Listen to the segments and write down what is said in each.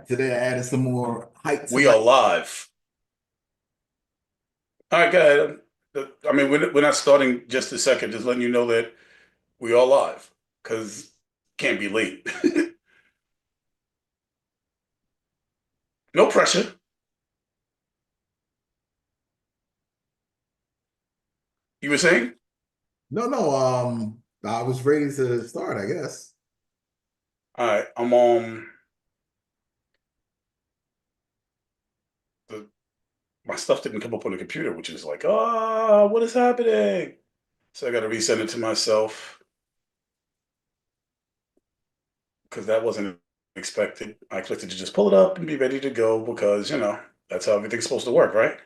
Today I added some more height to We my. are live. All right, go ahead. I mean, we're not starting just a second, just letting you know that we are live because can't be late. No pressure. You were saying? No, no. I was ready to start, I guess. All right, the, my stuff didn't come up on the computer, which is like, what is happening? So I got to resend it to myself because that wasn't expected. I expected to just pull it up and be ready to go because, that's how everything's supposed to work, right?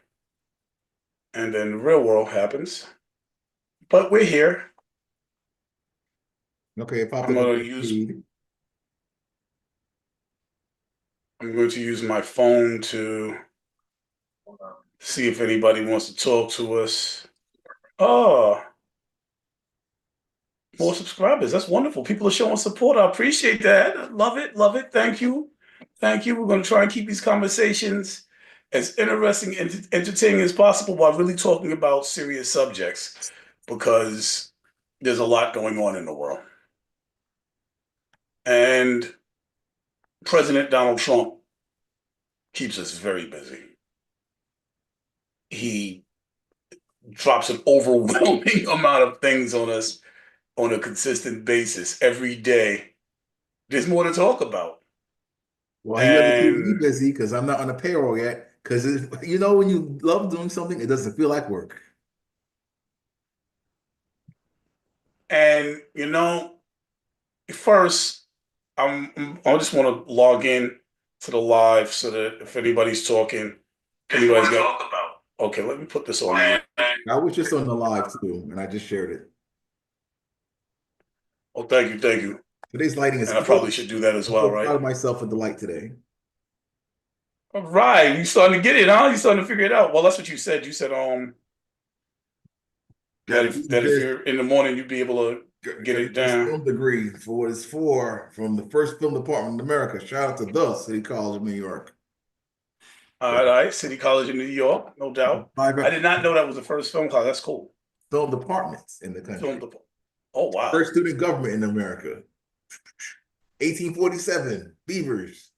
And then the real world happens. But we're here. Okay, it popped I'm up on gonna the use feed. I'm going to use my phone to see if anybody wants to talk to us. Oh, more subscribers. That's wonderful. People are showing support. I appreciate that. Love it. Love it. Thank you. Thank you. We're going to try and keep these conversations as interesting and entertaining as possible while really talking about serious subjects because there's a lot going on in the world. And President Donald Trump keeps us very busy. He drops an overwhelming amount of things on us on a consistent basis every day. There's more to talk about. Well, he doesn't keep me And busy because I'm not on the payroll yet. Because when you love doing something, it doesn't feel like work. and first I just want to log in to the live so that if anybody's talking, anybody's got talk about. Okay, let me put this on. I was just on the live too, and I just shared it. Oh, thank you, thank you. Today's lighting is And I probably gorgeous. should do that as I'm well, so right? proud of myself with the light today. All right, you starting to get it, huh? You starting to figure it out. Well, that's what you said. You said Got to that use if this. you're in the morning, you'd be able to Got get to it use this down. film degree for what it's for from the first film department in America. Shout out to the City College of New York. All right, City College in New York, no doubt. I Private did not know that was the first film college. That's cool. film departments in the Film country. de- Oh wow. First student government in America. 1847, Beavers.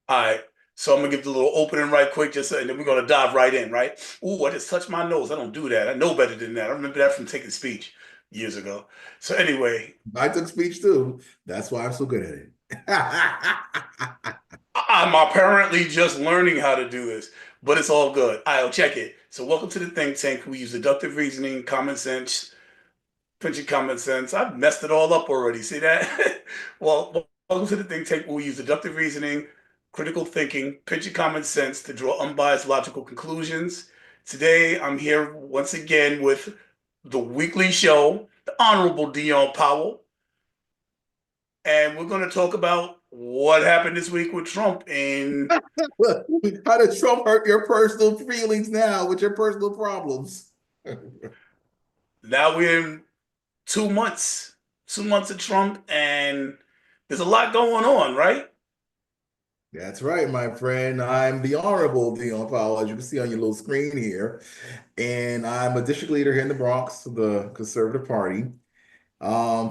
All right. So I'm gonna give the little opening right quick, and then we're gonna dive right in, right? Ooh, I just touched my nose. I don't do that. I know better than that. I remember that from taking speech years ago. So anyway, I took speech too. That's why I'm so good at it. I'm apparently just learning how to do this, but it's all good. I'll check it. So welcome to the think tank. We use deductive reasoning, common sense, Princeton common sense. I've messed it all up already. See that? Well, welcome to the think tank. We use deductive reasoning, critical thinking, Princeton common sense to draw unbiased logical conclusions. Today, I'm here once again with the weekly show, the Honorable Dion Powell, and we're going to talk about what happened this week with Trump. And Look, how did Trump hurt your personal feelings now with your personal problems? now we're in 2 months of Trump, and there's a lot going on, right? That's right, my friend. I'm the Honorable Dion Powell, as you can see on your little screen here. And I'm a district leader here in the Bronx of the Conservative Party.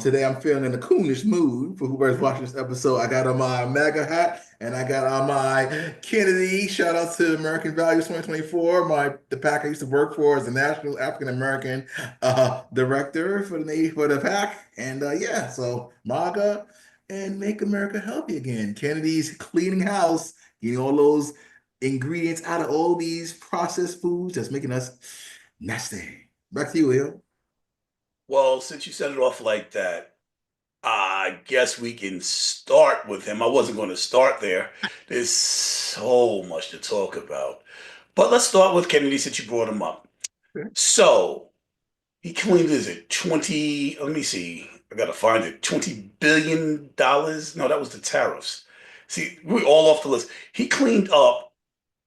Today I'm feeling in a coonish mood. For whoever's watching this episode, I got on my MAGA hat and I got on my Kennedy. Shout out to American Values 2024. The PAC I used to work for as the National African American Director for the PAC. And yeah, so MAGA and make America healthy again. Kennedy's cleaning house, getting all those ingredients out of all these processed foods that's making us nasty. Back to you, Leo. Well, since you set it off like that, I guess we can start with him. I wasn't going to start there. There's so much to talk about. But let's start with Kennedy since you brought him up. So he claimed, is it 20? Let me see. I got to find it. $20 billion? No, that was the tariffs. See, we're all off the list. He cleaned up.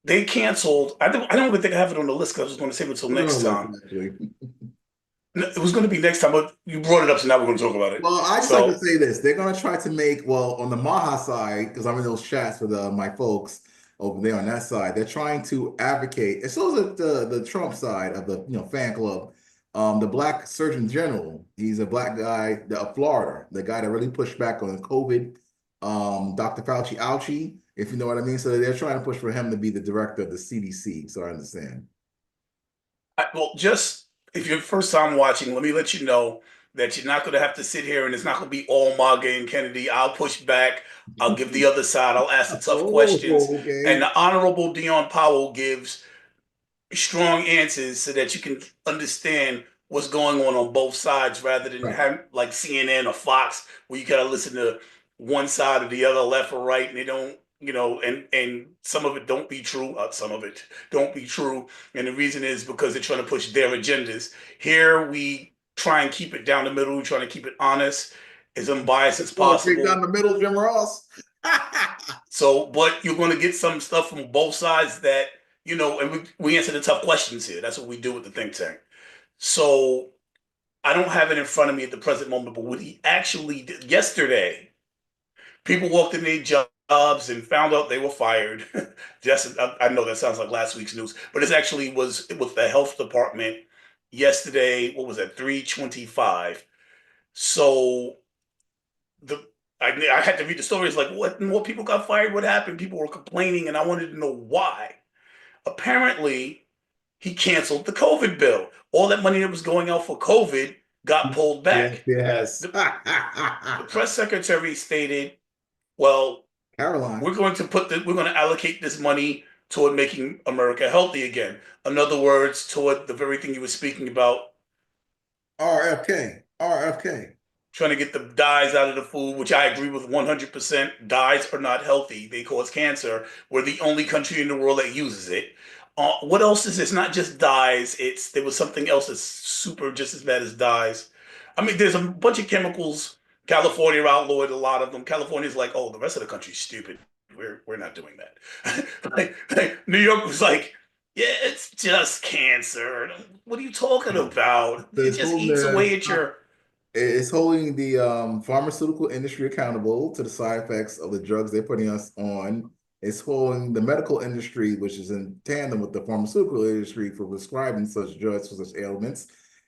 They canceled. I don't even think I have it on the list because I was going to save it until Put it on next the list, time. actually. It was going to be next time, but you brought it up, so now we're going to talk about it. Well, I just like to So, say this. They're going to try to make, well, on the Maha side, because I'm in those chats with my folks over there on that side, they're trying to advocate, and so is the Trump side of the fan club. The Black Surgeon General, he's a black guy, of Florida, the guy that really pushed back on COVID, Dr. Fauci Ouchie, if you know what I mean. So they're trying to push for him to be the director of the CDC. So I understand. well, just if you're first time watching, let me let you know that you're not going to have to sit here and it's not going to be all MAGA and Kennedy. I'll push back. I'll give the other side. I'll ask the tough questions. Oh, And okay. the Honorable Dion Powell gives strong answers so that you can understand what's going on both sides rather than Right. have like CNN or Fox where you gotta listen to one side or the other, left or right, and they don't, and some of it don't be true. Some of it don't be true, and the reason is because they're trying to push their agendas. Here we try and keep it down the middle. We try to keep it honest, as unbiased as Oh, straight down possible. the middle, Jim Ross. So, but you're going to get some stuff from both sides that, and we answer the tough questions here. That's what we do with the think tank. So I don't have it in front of me at the present moment, but what he actually did yesterday, people walked in their jobs and found out they were fired. Just, I know that sounds like last week's news, but it actually was with the health department yesterday. What was that? 325. So the I had to read the stories like what more people got fired, what happened? People were complaining, and I wanted to know why. Apparently, he canceled the COVID bill. All that money that was going out for COVID got pulled Yes, back. yes. The press secretary stated, "Well, Caroline. we're going to allocate this money toward making America healthy again. In other words, toward the very thing you were speaking about, RFK. RFK. trying to get the dyes out of the food, which I agree with 100%. Dyes are not healthy. They cause cancer. We're the only country in the world that uses it. What else is this? Not just dyes. There was something else that's super just as bad as dyes. I mean, there's a bunch of chemicals. California outlawed a lot of them. California's like, oh, the rest of the country's stupid. We're not doing that. like New York was like, yeah, it's just cancer. What are you talking No. about? So It it's just holding eats away at your. the pharmaceutical industry accountable to the side effects of the drugs they're putting us on. It's holding the medical industry, which is in tandem with the pharmaceutical industry, for prescribing such drugs for such ailments.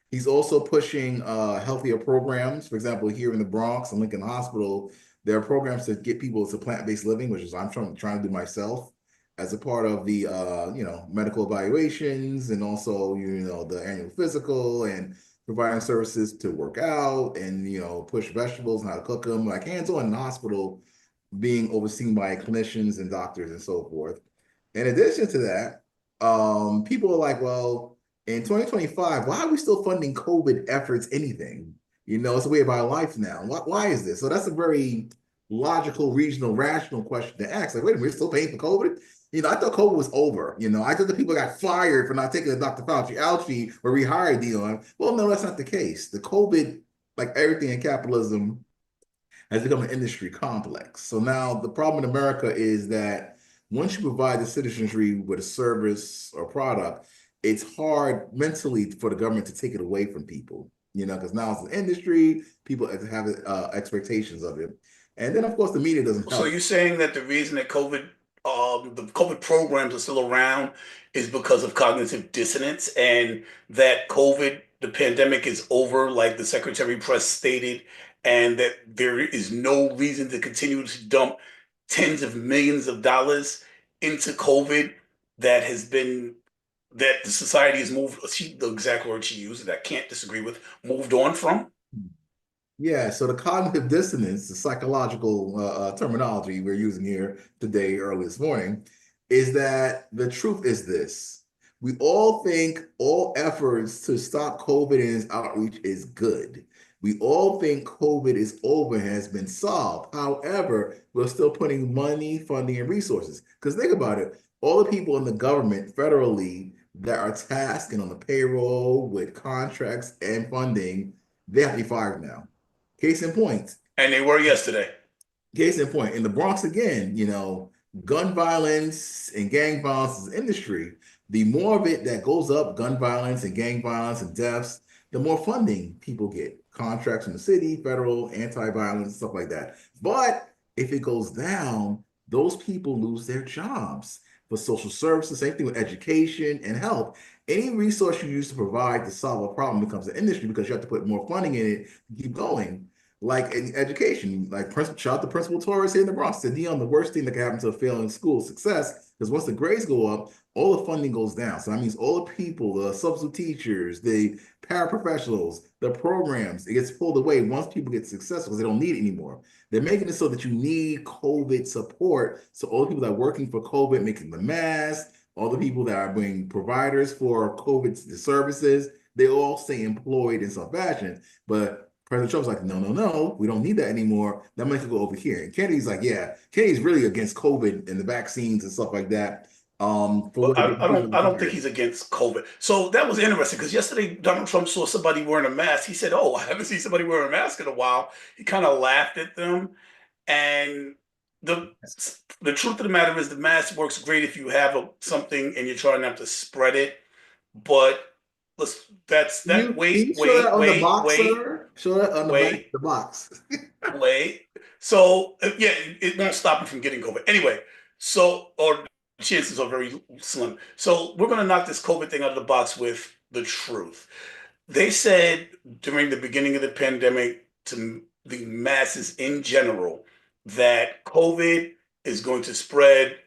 He's also pushing healthier programs. For example, here in the Bronx and Lincoln Hospital, there are programs to get people to plant-based living, which is I'm trying to do myself as a part of the medical evaluations and also the annual physical and providing services to work out and push vegetables and how to cook them, like hands-on in the hospital, being overseen by clinicians and doctors and so forth. In addition to that, people are like, well, in 2025, why are we still funding COVID efforts anything? It's a way of our life now. Why is this? So that's a very logical, regional, rational question to ask. Like, wait a minute, we're still paying for COVID? I thought COVID was over. I thought the people got fired for not taking the Dr. Fauci ouchie or rehired Dion. Well, no, that's not the case. The COVID, like everything in capitalism, has become an industry complex. So now the problem in America is that once you provide the citizenry with a service or product, it's hard mentally for the government to take it away from people, because now it's an industry, people have expectations of it. And then, of course, the media doesn't So help. you're saying that the reason that the COVID programs are still around is because of cognitive dissonance, and that COVID, the pandemic is over, like the Secretary Press stated, and that there is no reason to continue to dump tens of millions of dollars into COVID that has been that the society has moved, the exact word she used that I can't disagree with, moved on from. Yeah, so the cognitive dissonance, the psychological terminology we're using here today, early this morning, is that the truth is this. We all think all efforts to stop COVID and its outreach is good. We all think COVID is over and has been solved. However, we're still putting money, funding, and resources. Because think about it, all the people in the government federally that are tasked and on the payroll with contracts and funding, they have to be fired now. Case in point, And they were yesterday. case in point, in the Bronx again, gun violence and gang violence is industry. The more of it that goes up, gun violence and gang violence and deaths, the more funding people get. Contracts from the city, federal, anti-violence, stuff like that. But if it goes down, those people lose their jobs. For social services, same thing with education and health. Any resource you use to provide to solve a problem becomes an industry because you have to put more funding in it to keep going. Like in education, like shout out to Principal Torres here in the Bronx. Said Dion, the worst thing that can happen to a failing school success because once the grades go up, all the funding goes down. So that means all the people, the substitute teachers, the paraprofessionals, the programs, it gets pulled away once people get successful because they don't need it anymore. They're making it so that you need COVID support. So all the people that are working for COVID, making the masks, all the people that are being providers for COVID services, they all stay employed in some fashion. But President Trump's like, no, no, no, we don't need that anymore. That money could go over here. And Kennedy's like, yeah, Kennedy's really against COVID and the vaccines and stuff like that. For Well, what it I don't people I don't think retired. he's against COVID. So that was interesting because yesterday Donald Trump saw somebody wearing a mask. He said, "Oh, I haven't seen somebody wearing a mask in a while." He kind of laughed at them, and the the truth of the matter is the mask works great if you have something and you're trying not to spread it. But let's that's that. Can Wait, you show that wait, on the wait, box, wait, sir? Show that on the back of wait. the box. Wait. So yeah, it won't stop you from getting COVID. Anyway, so or chances are very slim. So we're gonna knock this COVID thing out of the box with the truth. They said during the beginning of the pandemic to the masses in general that COVID is going to spread.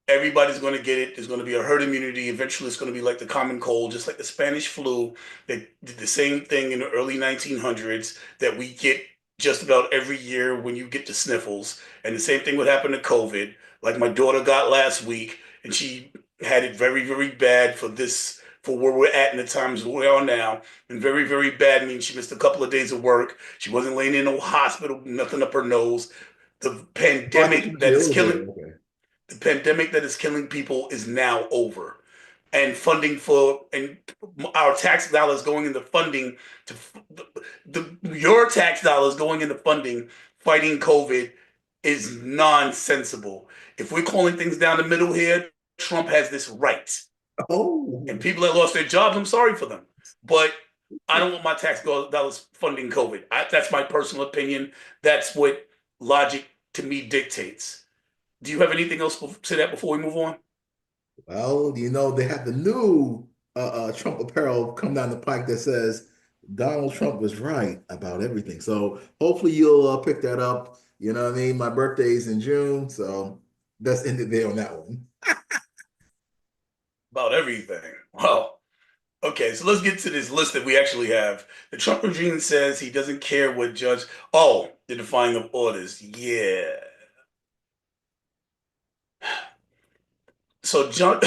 Everybody's going to get it. There's going to be a herd immunity. Eventually, it's going to be like the common cold, just like the Spanish flu. They did the same thing in the early 1900s that we get just about every year when you get the sniffles. And the same thing would happen to COVID. Like my daughter got last week, and she had it very, very bad for where we're at in the times where we are now. And very, very bad means she missed a couple of days of work. She wasn't laying in no hospital, nothing up her nose. The Oh, I thought you pandemic meant the that is elevator. killing Okay. the pandemic that is killing people is now over. And funding for and our tax dollars going into funding to your tax dollars going into funding fighting COVID is nonsensical. If we're calling things down the middle here, Trump has this right. And Oh, people that lost their jobs, I'm sorry for them. But I don't want my tax dollars funding COVID. That's my personal opinion. That's what logic to me dictates. Do you have anything else to that before we move on? well, they have the new Trump apparel come down the pike that says Donald Trump was right about everything. So hopefully you'll pick that up. You know what I mean? My birthday's in June, so that's ended there on that one. About everything. Well, okay, so let's get to this list that we actually have. The Trump regime says he doesn't care what judge. Oh, the defying of orders. Yeah. So, John,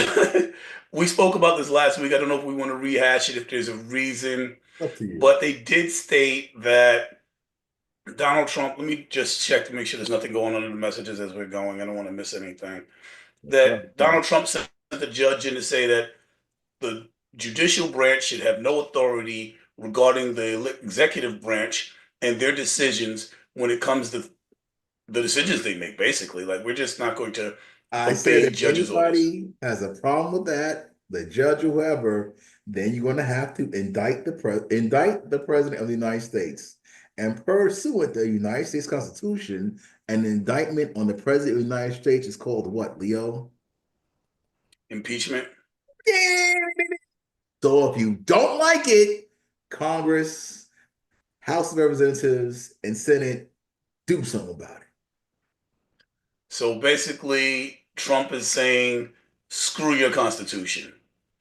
we spoke about this last week. I don't know if we want to rehash it, if there's a reason, Up to you. but they did state that Donald Trump, let me just check to make sure there's nothing going on in the messages as we're going. I don't want to miss anything. That's right. That Donald Trump sent the judge in to say that the judicial branch should have no authority regarding the executive branch and their decisions when it comes to the decisions they make, basically. Like, we're just not going to I said obey if judges' orders. anybody has a problem with that, the judge or whoever, then you're going to have to indict the president of the United States. And pursuant to the United States Constitution, an indictment on the president of the United States is called what, Leo? Impeachment. So if you don't like it, Congress, House of Representatives, and Senate do something about it. So basically, Trump is saying, screw your constitution.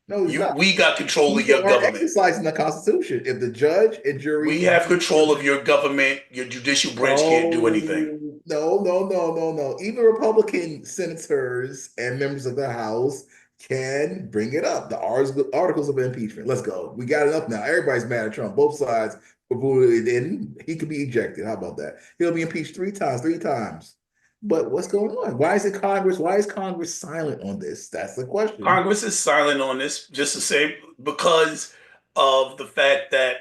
No, he's not. We got control of People your are government. exercising the Constitution. If the judge and We jury have control of your government. Your judicial branch can't do no, anything. no. Even Republican senators and members of the House can bring it up. The articles of impeachment. Let's go. We got enough now. Everybody's mad at Trump. Both sides. And he could be ejected. How about that? He'll be impeached three times. But what's going on? Why is it Congress? Why is Congress silent on this? That's the question. Congress is silent on this just to say because of the fact that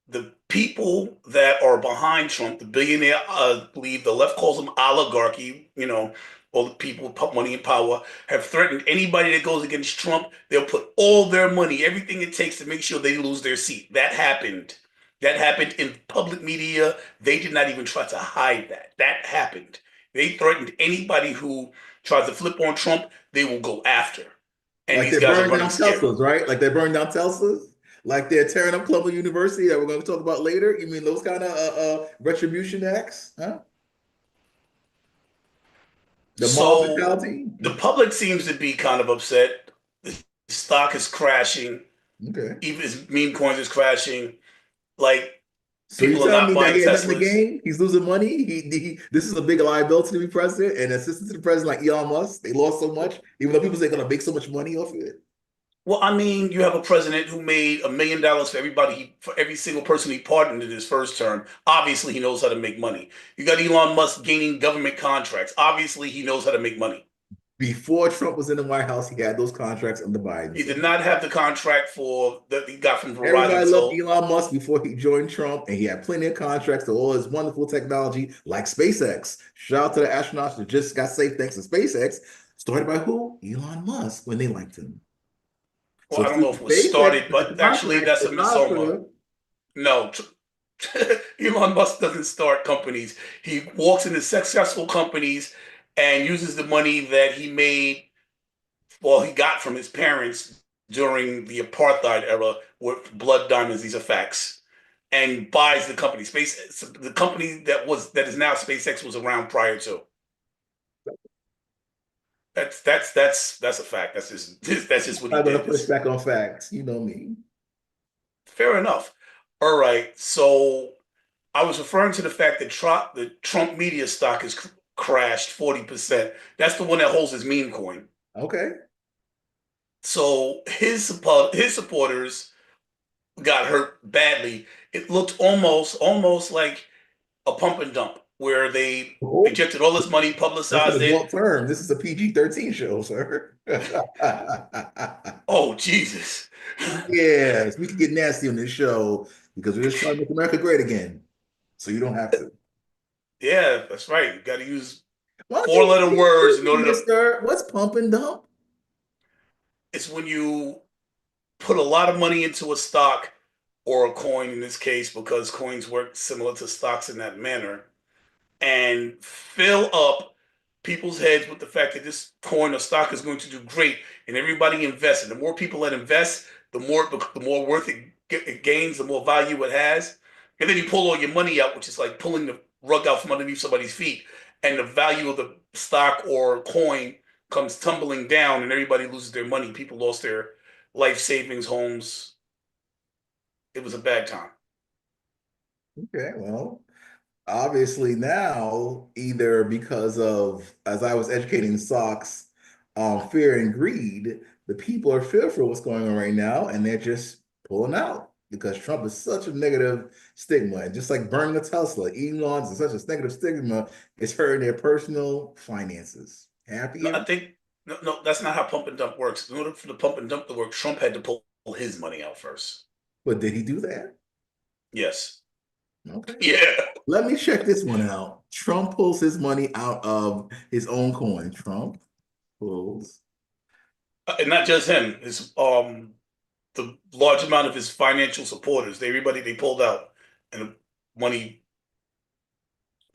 the people that are behind Trump, the billionaire, I believe the left calls them oligarchy, all the people with money and power, have threatened anybody that goes against Trump. They'll put all their money, everything it takes to make sure they lose their seat. That happened. That happened in public media. They did not even try to hide that. That happened. They threatened anybody who tries to flip on Trump, they will go after. And Like these they're guys are burning running down scared. Teslas, right? Like they're burning down Teslas. Like they're tearing up Columbia University that we're going to talk about later. You mean those kind of retribution acts? Huh? The mob So mentality? the public seems to be kind of upset. The stock is crashing. Okay. Even his meme coins is crashing. Like So you're people are telling not me that buying he had nothing to Teslas. gain? He's losing money. This is a big liability to be president and assistant to the president like Elon Musk. They lost so much, even though people say they're going to make so much money off of it. Well, I mean, you have a president who made $1 million for everybody, for every single person he pardoned in his first term. Obviously, he knows how to make money. You got Elon Musk gaining government contracts. Obviously, he knows how to make money. Before Trump was in the White House, he had those contracts under Biden. He So did not have the contract for that he got from everybody Verizon loved till Elon Musk before he joined Trump, and he had plenty of contracts to all his wonderful technology, like SpaceX. Shout out to the astronauts that just got safe thanks to SpaceX. Started by who? Elon Musk when they liked him. well, So I don't know since if it was SpaceX started, got the but actually, contract, that's a it's not misnomer. for No, Elon Musk doesn't start companies. He walks into successful companies and uses the money that he made, well, he got from his parents during the apartheid era with blood diamonds. These are facts. And buys the company. The company that is now SpaceX was around prior to. That's a fact. That's just what he I'm going to did. push It's back on facts. You know me. fair enough. All right. So I was referring to the fact that the Trump media stock has crashed 40%. That's the one that holds his meme coin. Okay. So his supporters got hurt badly. It looked almost like a pump and dump where they Oh, injected all this money, that's an publicized it. adult term. This is a PG-13 show, sir. Oh Jesus. Yes, we can get nasty on this show because we're just trying to make America great again. So you don't have to. Yeah, that's right. You got to use Why don't you four-letter words in excuse order me, to. mister? What's pump and dump? It's when you put a lot of money into a stock or a coin in this case, because coins work similar to stocks in that manner, and fill up people's heads with the fact that this coin or stock is going to do great, and everybody invests. And the more people that invest, the more worth it gains, the more value it has. And then you pull all your money out, which is like pulling the rug out from underneath somebody's feet, and the value of the stock or coin comes tumbling down, and everybody loses their money. People lost their life savings, homes. It was a bad time. Okay, well, obviously now, either because of, as I was educating stocks, fear and greed, the people are fearful of what's going on right now, and they're just pulling out because Trump is such a negative stigma. And just like burning a Tesla, Elon's is such a negative stigma, it's hurting their personal finances. Happy No, I ever? think no, that's not how pump and dump works. In order for the pump and dump to work, Trump had to pull his money out first. But did he do that? Yes. Okay. Yeah. Let me check this one out. Trump pulls his money out of his own coin. Trump pulls. And not just him. It's the large amount of his financial supporters. Everybody they pulled out, and the money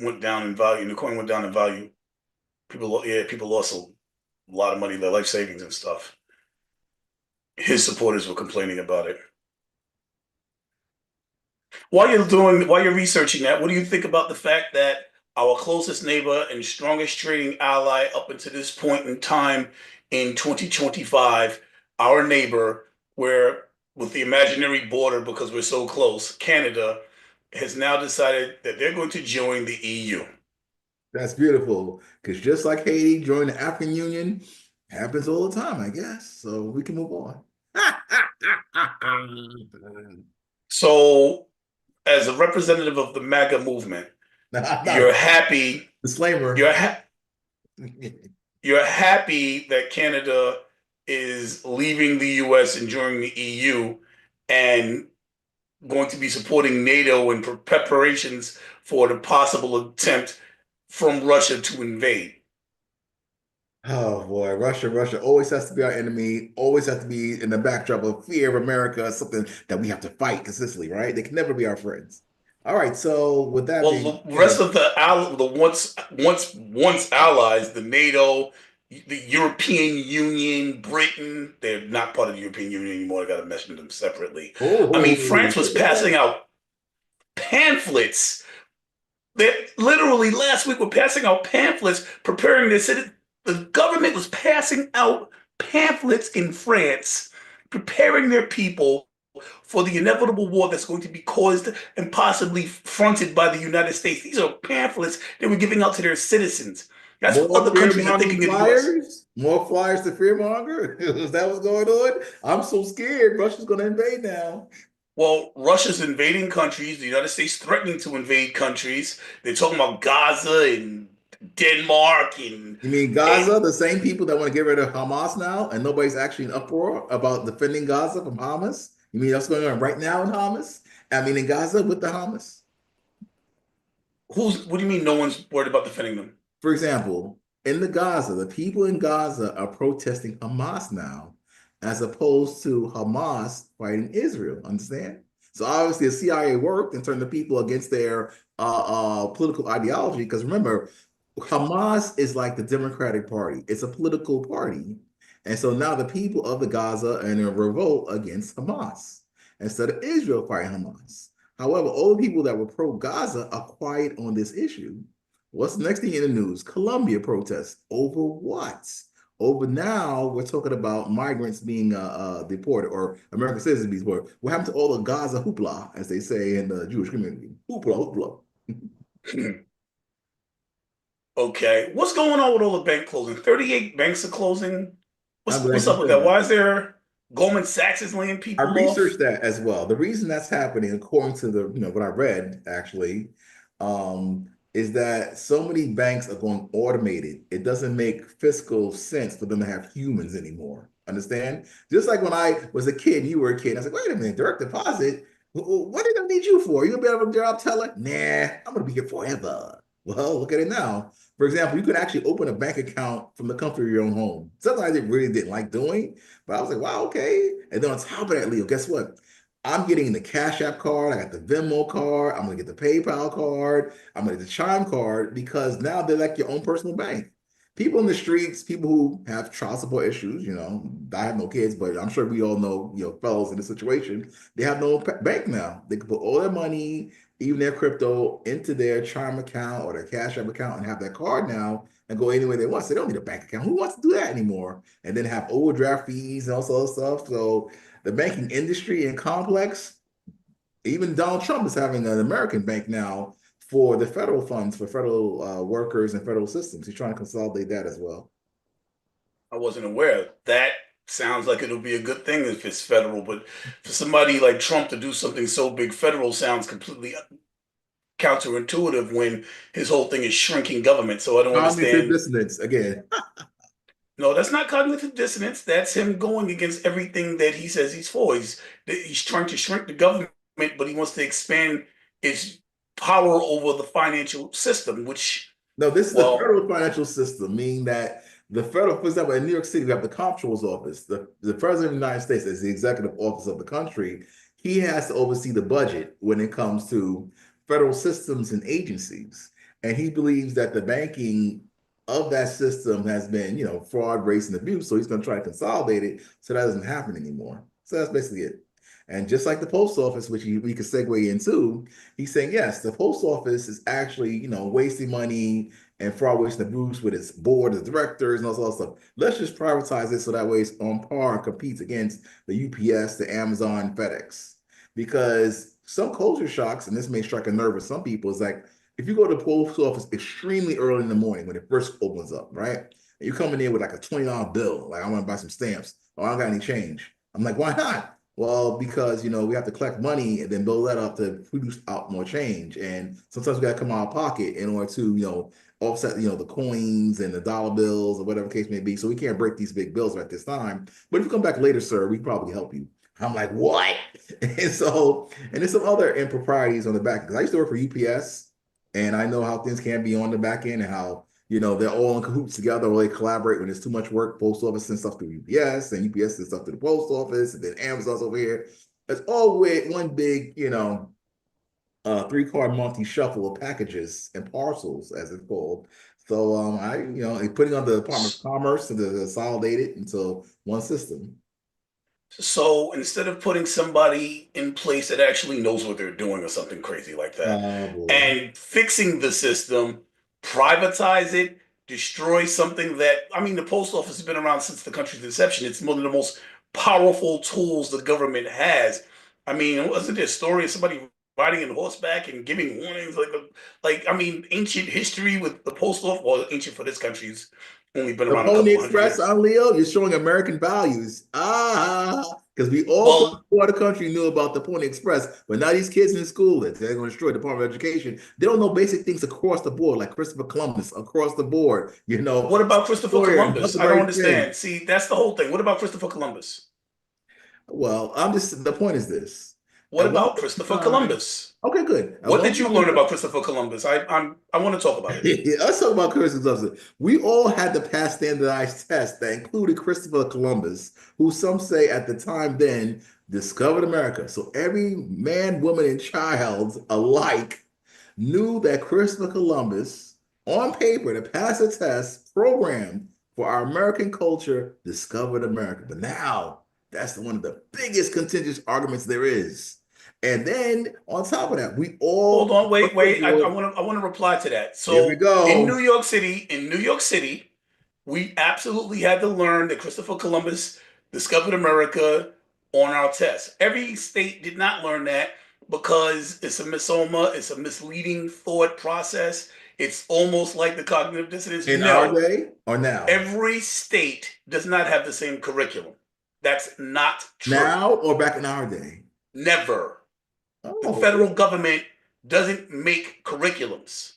went down in value, and the coin went down in value. People lost a lot of money, their life savings and stuff. His supporters were complaining about it. While you're researching that, what do you think about the fact that our closest neighbor and strongest trading ally up until this point in time in 2025, our neighbor, where with the imaginary border because we're so close, Canada, has now decided that they're going to join the EU. That's beautiful. Because just like Haiti joined the African Union, happens all the time, I guess. So we can move on. So, as a representative of the MAGA movement, Not you're happy. disclaimer. You're ha- you're happy that Canada is leaving the US and joining the EU and going to be supporting NATO in preparations for the possible attempt from Russia to invade. Oh boy, Russia always has to be our enemy, always has to be in the backdrop of fear of America, something that we have to fight consistently, right? They can never be our friends. All right, so with that being Well, the rest said, of the once allies, the NATO, the European Union, Britain, they're not part of the European Union anymore. I got to mention them separately. I mean, France was look at passing that. out pamphlets. They literally last week were passing out pamphlets, preparing their citizens. The government was passing out pamphlets in France, preparing their people for the inevitable war that's going to be caused and possibly fronted by the United States. These are pamphlets they were giving out to their citizens. That's what More other fear countries are mongering thinking of the US. flyers, more flyers to fear monger. Is that what's going on? I'm so scared. Russia's going to invade now. Well, Russia's invading countries, the United States threatening to invade countries. They're talking about Gaza and Denmark You mean and Gaza, the same people that want to get rid of Hamas now, and nobody's actually in uproar about defending Gaza from Hamas? You mean that's going on right now in Hamas? I mean, in Gaza with the Hamas? what do you mean no one's worried about defending them? For example, in the Gaza, the people in Gaza are protesting Hamas now, as opposed to Hamas fighting Israel. Understand? So obviously, the CIA worked and turned the people against their political ideology. Because remember, Hamas is like the Democratic Party; it's a political party, and so now the people of the Gaza are in a revolt against Hamas instead of Israel fighting Hamas. However, all the people that were pro Gaza are quiet on this issue. What's the next thing in the news? Colombia protests over what? Over now, we're talking about migrants being deported or American citizens being deported. What happened to all the Gaza hoopla, as they say in the Jewish community? Hoopla, hoopla. Okay, what's going on with all the bank closing? 38 banks are closing. I'm What's glad you up with said that? that. Why is there Goldman Sachs is laying I people researched off? that as well. The reason that's happening, according to the, what I read actually, is that so many banks are going automated. It doesn't make fiscal sense for them to have humans anymore. Understand? Just like when I was a kid, you were a kid. I was like, wait a minute, direct deposit. What are they gonna need you for? You gonna be able to job teller? Nah, I'm gonna be here forever. Well, look at it now. For example, you can actually open a bank account from the comfort of your own home. Something I really didn't like doing, but I was like, wow, okay. And then on top of that, Leo, guess what? I'm getting the Cash App card. I got the Venmo card. I'm gonna get the PayPal card. I'm gonna get the Chime card because now they're like your own personal bank. People in the streets, people who have child support issues, I have no kids, but I'm sure we all know, fellows in this situation, they have no bank now. They can put all their money, even their crypto, into their Chime account or their Cash App account and have that card now and go anywhere they want. So they don't need a bank account. Who wants to do that anymore? And then have overdraft fees and all sorts of stuff. So the banking industry and complex, even Donald Trump is having an American bank now for the federal funds for federal workers and federal systems. He's trying to consolidate that as well. I wasn't aware. That sounds like it'll be a good thing if it's federal, but for somebody like Trump to do something so big, federal sounds completely counterintuitive when his whole thing is shrinking government. So I don't Cognitive understand. dissonance again. No, that's not cognitive dissonance. That's him going against everything that he says he's for. He's trying to shrink the government, but he wants to expand its power over the financial system, which, No, this is the well, federal financial system, meaning that the federal, for example, in New York City, we have the comptroller's office. The president of the United States is the executive office of the country. He has to oversee the budget when it comes to federal systems and agencies. And he believes that the banking of that system has been, fraud, race, and abuse. So he's going to try to consolidate it so that doesn't happen anymore. So that's basically it. And just like the post office, which we could segue into, he's saying, yes, the post office is actually, wasting money and fraud, waste, and abuse with its board of directors and all sorts of stuff. Let's just privatize it so that way it's on par and competes against the UPS, the Amazon, FedEx. Because some culture shocks, and this may strike a nerve with some people, is like if you go to the post office extremely early in the morning when it first opens up, right? And you're coming in with like a $20 bill, like I want to buy some stamps, or I don't got any change. I'm like, why not? Well, because we have to collect money and then build that up to produce out more change. And sometimes we got to come out of pocket in order to, offset, the coins and the dollar bills or whatever case may be. So we can't break these big bills at this time. But if you come back later, sir, we can probably help you. I'm like, what? And there's some other improprieties on the back. Because I used to work for UPS and I know how things can be on the back end and how they're all in cahoots together, or they collaborate when there's too much work. Post office sends stuff to UPS, and UPS sends stuff to the post office, and then Amazon's over here. It's all one big, three-card monthly shuffle of packages and parcels, as it's called. So putting on the Department of Commerce to consolidate it into one system. So instead of putting somebody in place that actually knows what they're doing or something crazy like that, Oh boy. and fixing the system, privatize it, destroy something that, I mean, the post office has been around since the country's inception. It's one of the most powerful tools the government has. I mean, wasn't there a story of somebody riding on horseback and giving warnings? I mean, ancient history with the post office, well, ancient for this country's only been The around a Pony couple hundred Express years. on Leo, you're showing American values. Because we all across Well, the country knew about the Pony Express, but now these kids in school, they're going to destroy the Department of Education. They don't know basic things across the board, like Christopher Columbus across the board, what about Christopher Sawyer and Columbus? I don't Huckleberry Finn. understand. See, that's the whole thing. What about Christopher Columbus? Well, the point is this. What At one about point in Christopher time, Columbus? okay, good. At What one did you point in learn time, about Christopher Columbus? I want to talk about it. let's talk about Christopher Columbus. We all had to pass standardized tests that included Christopher Columbus, who some say at the time then discovered America. So every man, woman, and child alike knew that Christopher Columbus, on paper, to pass a test programmed for our American culture, discovered America. But now that's one of the biggest contentious arguments there is. And then on top of that, we Hold all on, across the wait. board. I want to reply to that. Here we So go. In New York City, we absolutely had to learn that Christopher Columbus discovered America on our test. Every state did not learn that because it's a misnomer, it's a misleading thought process. It's almost like the cognitive dissonance. In our No, day or now? every state does not have the same curriculum. That's not true. Now or back in our day? Never. The Oh, federal government doesn't make curriculums.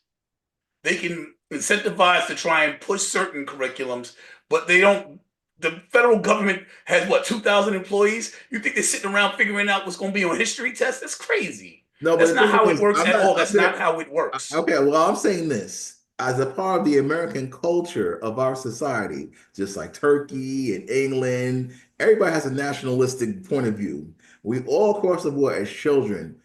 They can incentivize to try and push certain curriculums, but they don't. The federal government has what, 2,000 employees? You think they're sitting around figuring out what's going to be on history tests? That's crazy. no, but That's the not thing how it is, works I'm at not all. That's okay. not how it works. Okay, well, I'm saying this as a part of the American culture of our society, just like Turkey and England, everybody has a nationalistic point of view. We all across the board as children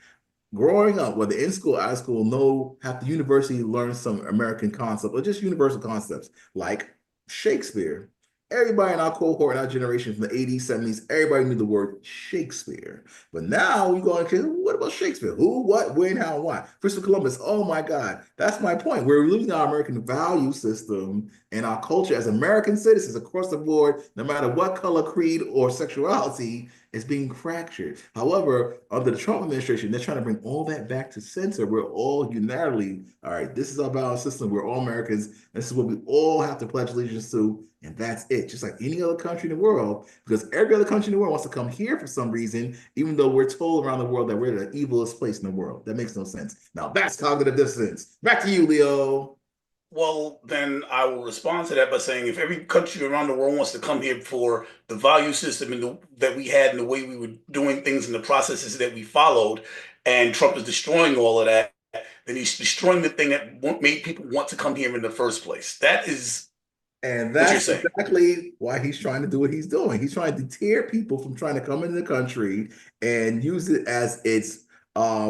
growing up, whether in school, out of school, know have to university learn some American concept or just universal concepts like Shakespeare. Everybody in our cohort, in our generation from the 80s, 70s, everybody knew the word Shakespeare. But now you go and what about Shakespeare? Who, what, when, how, and why? Christopher Columbus, oh my God. That's my point. We're losing our American value system and our culture as American citizens across the board, no matter what color, creed, or sexuality, is being fractured. However, under the Trump administration, they're trying to bring all that back to center. We're all unitedly, all right, this is our balance system. We're all Americans. This is what we all have to pledge allegiance to, and that's it. Just like any other country in the world, because every other country in the world wants to come here for some reason, even though we're told around the world that we're the evilest place in the world. That makes no sense. Now that's cognitive dissonance. Back to you, Leo. Well, then I will respond to that by saying if every country around the world wants to come here for the value system that we had and the way we were doing things and the processes that we followed, and Trump is destroying all of that, then he's destroying the thing that made people want to come here in the first place. That is And what you're that's saying. exactly why he's trying to do what he's doing. He's trying to deter people from trying to come into the country and use it as its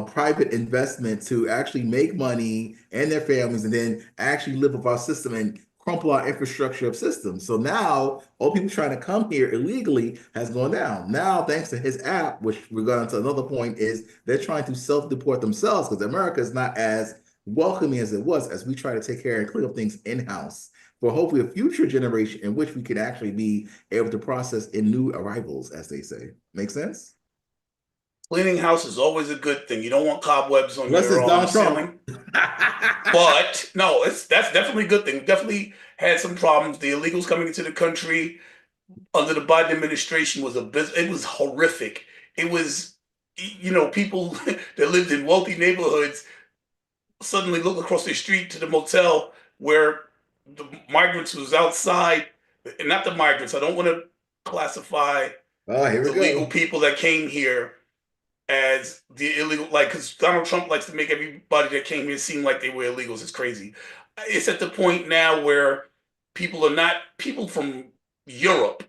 private investment to actually make money and their families and then actually live with our system and crumple our infrastructure of systems. So now all people trying to come here illegally has gone down. Now, thanks to his app, which we're going to another point, is they're trying to self-deport themselves because America is not as welcoming as it was as we try to take care and clean up things in-house for hopefully a future generation in which we could actually be able to process in new arrivals, as they say. Make sense? Cleaning house is always a good thing. You don't want cobwebs on Unless your it's Donald Trump. ceiling. But no, it's that's definitely a good thing. Definitely had some problems. The illegals coming into the country under the Biden administration was it was horrific. It was, people that lived in wealthy neighborhoods suddenly look across the street to the motel where the migrants was outside, and not the migrants. I don't want to classify Oh, here we the legal go. people that came here as the illegal, like, because Donald Trump likes to make everybody that came here seem like they were illegals. It's crazy. it's at the point now where people from Europe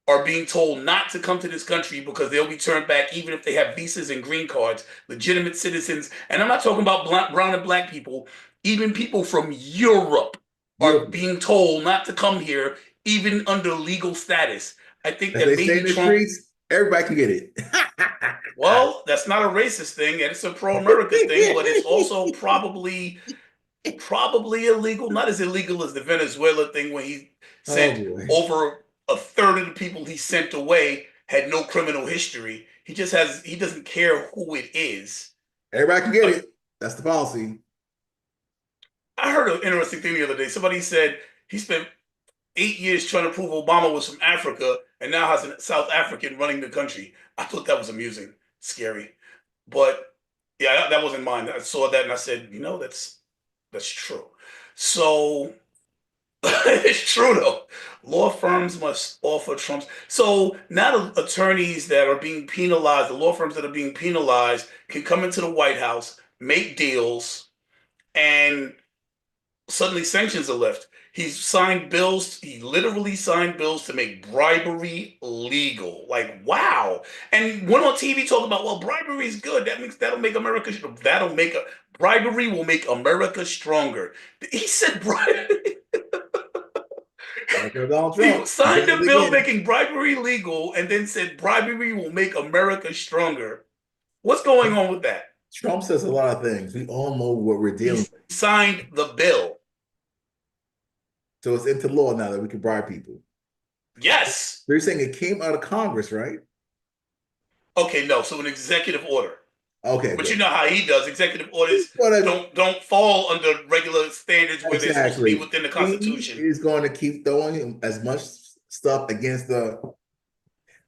are being told not to come to this country because they'll be turned back even if they have visas and green cards, legitimate citizens. And I'm not talking about brown and black people, even people from Europe are Beautiful. being told not to come here, even under legal status. I think As that they say maybe in the Trump, streets, everybody can get it. well, that's not a racist thing and it's a pro-America thing, but it's also probably illegal, not as illegal as the Venezuela thing when he Oh sent boy. over a third of the people he sent away had no criminal history. He doesn't care who it is. Everybody can get Uh, it. That's the policy. I heard an interesting thing the other day. Somebody said he spent 8 years trying to prove Obama was from Africa and now has a South African running the country. I thought that was amusing, scary. But yeah, that wasn't mine. I saw that and I said, that's true. So it's true though. Law firms must offer Trump's. So now the attorneys that are being penalized, the law firms that are being penalized, can come into the White House, make deals, and suddenly sanctions are lifted. He's signed bills. He literally signed bills to make bribery legal. Like, wow. And went on TV talking about, well, bribery is good. That'll make a bribery will make America stronger. He said bribery. Like Donald He Trump. He signed said a it bill again. making bribery legal and then said bribery will make America stronger. What's going on with that? Trump says a lot of things. We all know what we're He dealing with. signed the bill. So it's into law now that we can bribe people. Yes. They're saying it came out of Congress, right? Okay, no. So an executive order. Okay, But you good. know how he does. Executive orders But don't fall under regular standards where they're supposed to be exactly. within the He Constitution. is going to keep throwing as much stuff against the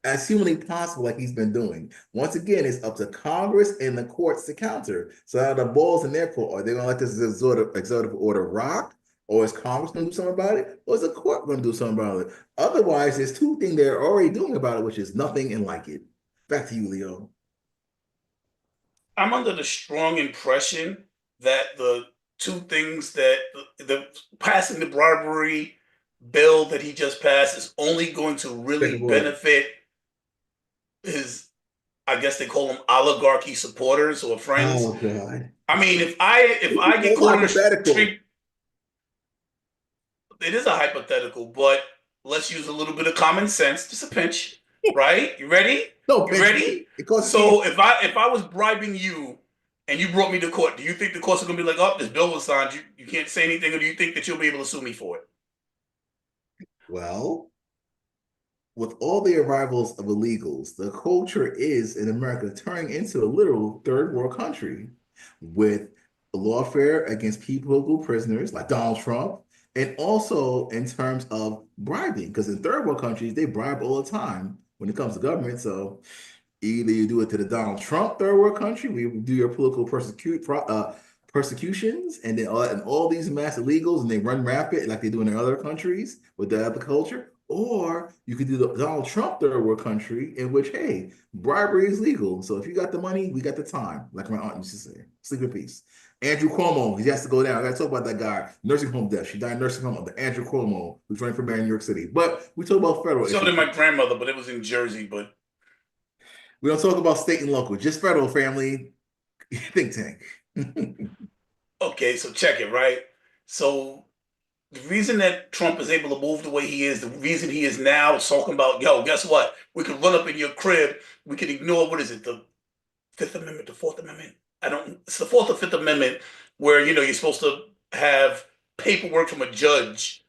as humanly possible, like he's been doing. Once again, it's up to Congress and the courts to counter. So now the ball's in their court. Are they going to let this executive order rock? Or is Congress going to do something about it? Or is the court going to do something about it? Otherwise, there's two things they're already doing about it, which is nothing and like it. Back to you, Leo. I'm under the strong impression that the two things that the passing the bribery bill that he just passed is only going to really Executive order. benefit his, I guess they call them oligarchy supporters or friends. Oh, God. I mean, if I get It's caught on the hypothetical. street, it is a hypothetical, but let's use a little bit of common sense, just a pinch, right? You ready? Don't You pinch ready? me. It costs me. So if I was bribing you and you brought me to court, do you think the courts are gonna be like, oh, this bill was signed, you can't say anything, or do you think that you'll be able to sue me for it? Well, with all the arrivals of illegals, the culture is in America turning into a literal third world country with lawfare against political prisoners like Donald Trump, and also in terms of bribing, because in third world countries, they bribe all the time when it comes to government. So either you do it to the Donald Trump third world country, where you do your persecutions, and all these mass illegals, and they run rapid like they do in other countries with the other culture. Or you could do the Donald Trump third world country, in which, hey, bribery is legal. So if you got the money, we got the time, like my aunt used to say. Sleep in peace. Andrew Cuomo, he has to go down. I got to talk about that guy. Nursing home death. She died in nursing home. The Andrew Cuomo, who's running for mayor in New York City. But we talk about federal So issues. did my grandmother, but it was in Jersey. But We don't talk about state and local, just federal family think tank. okay, so check it, right? So the reason that Trump is able to move the way he is, the reason he is now talking about, yo, guess what? We could run up in your crib. We could ignore, what is it, the Fifth Amendment, the Fourth Amendment? I don't, it's the Fourth or Fifth Amendment where, you're supposed to have paperwork from a judge.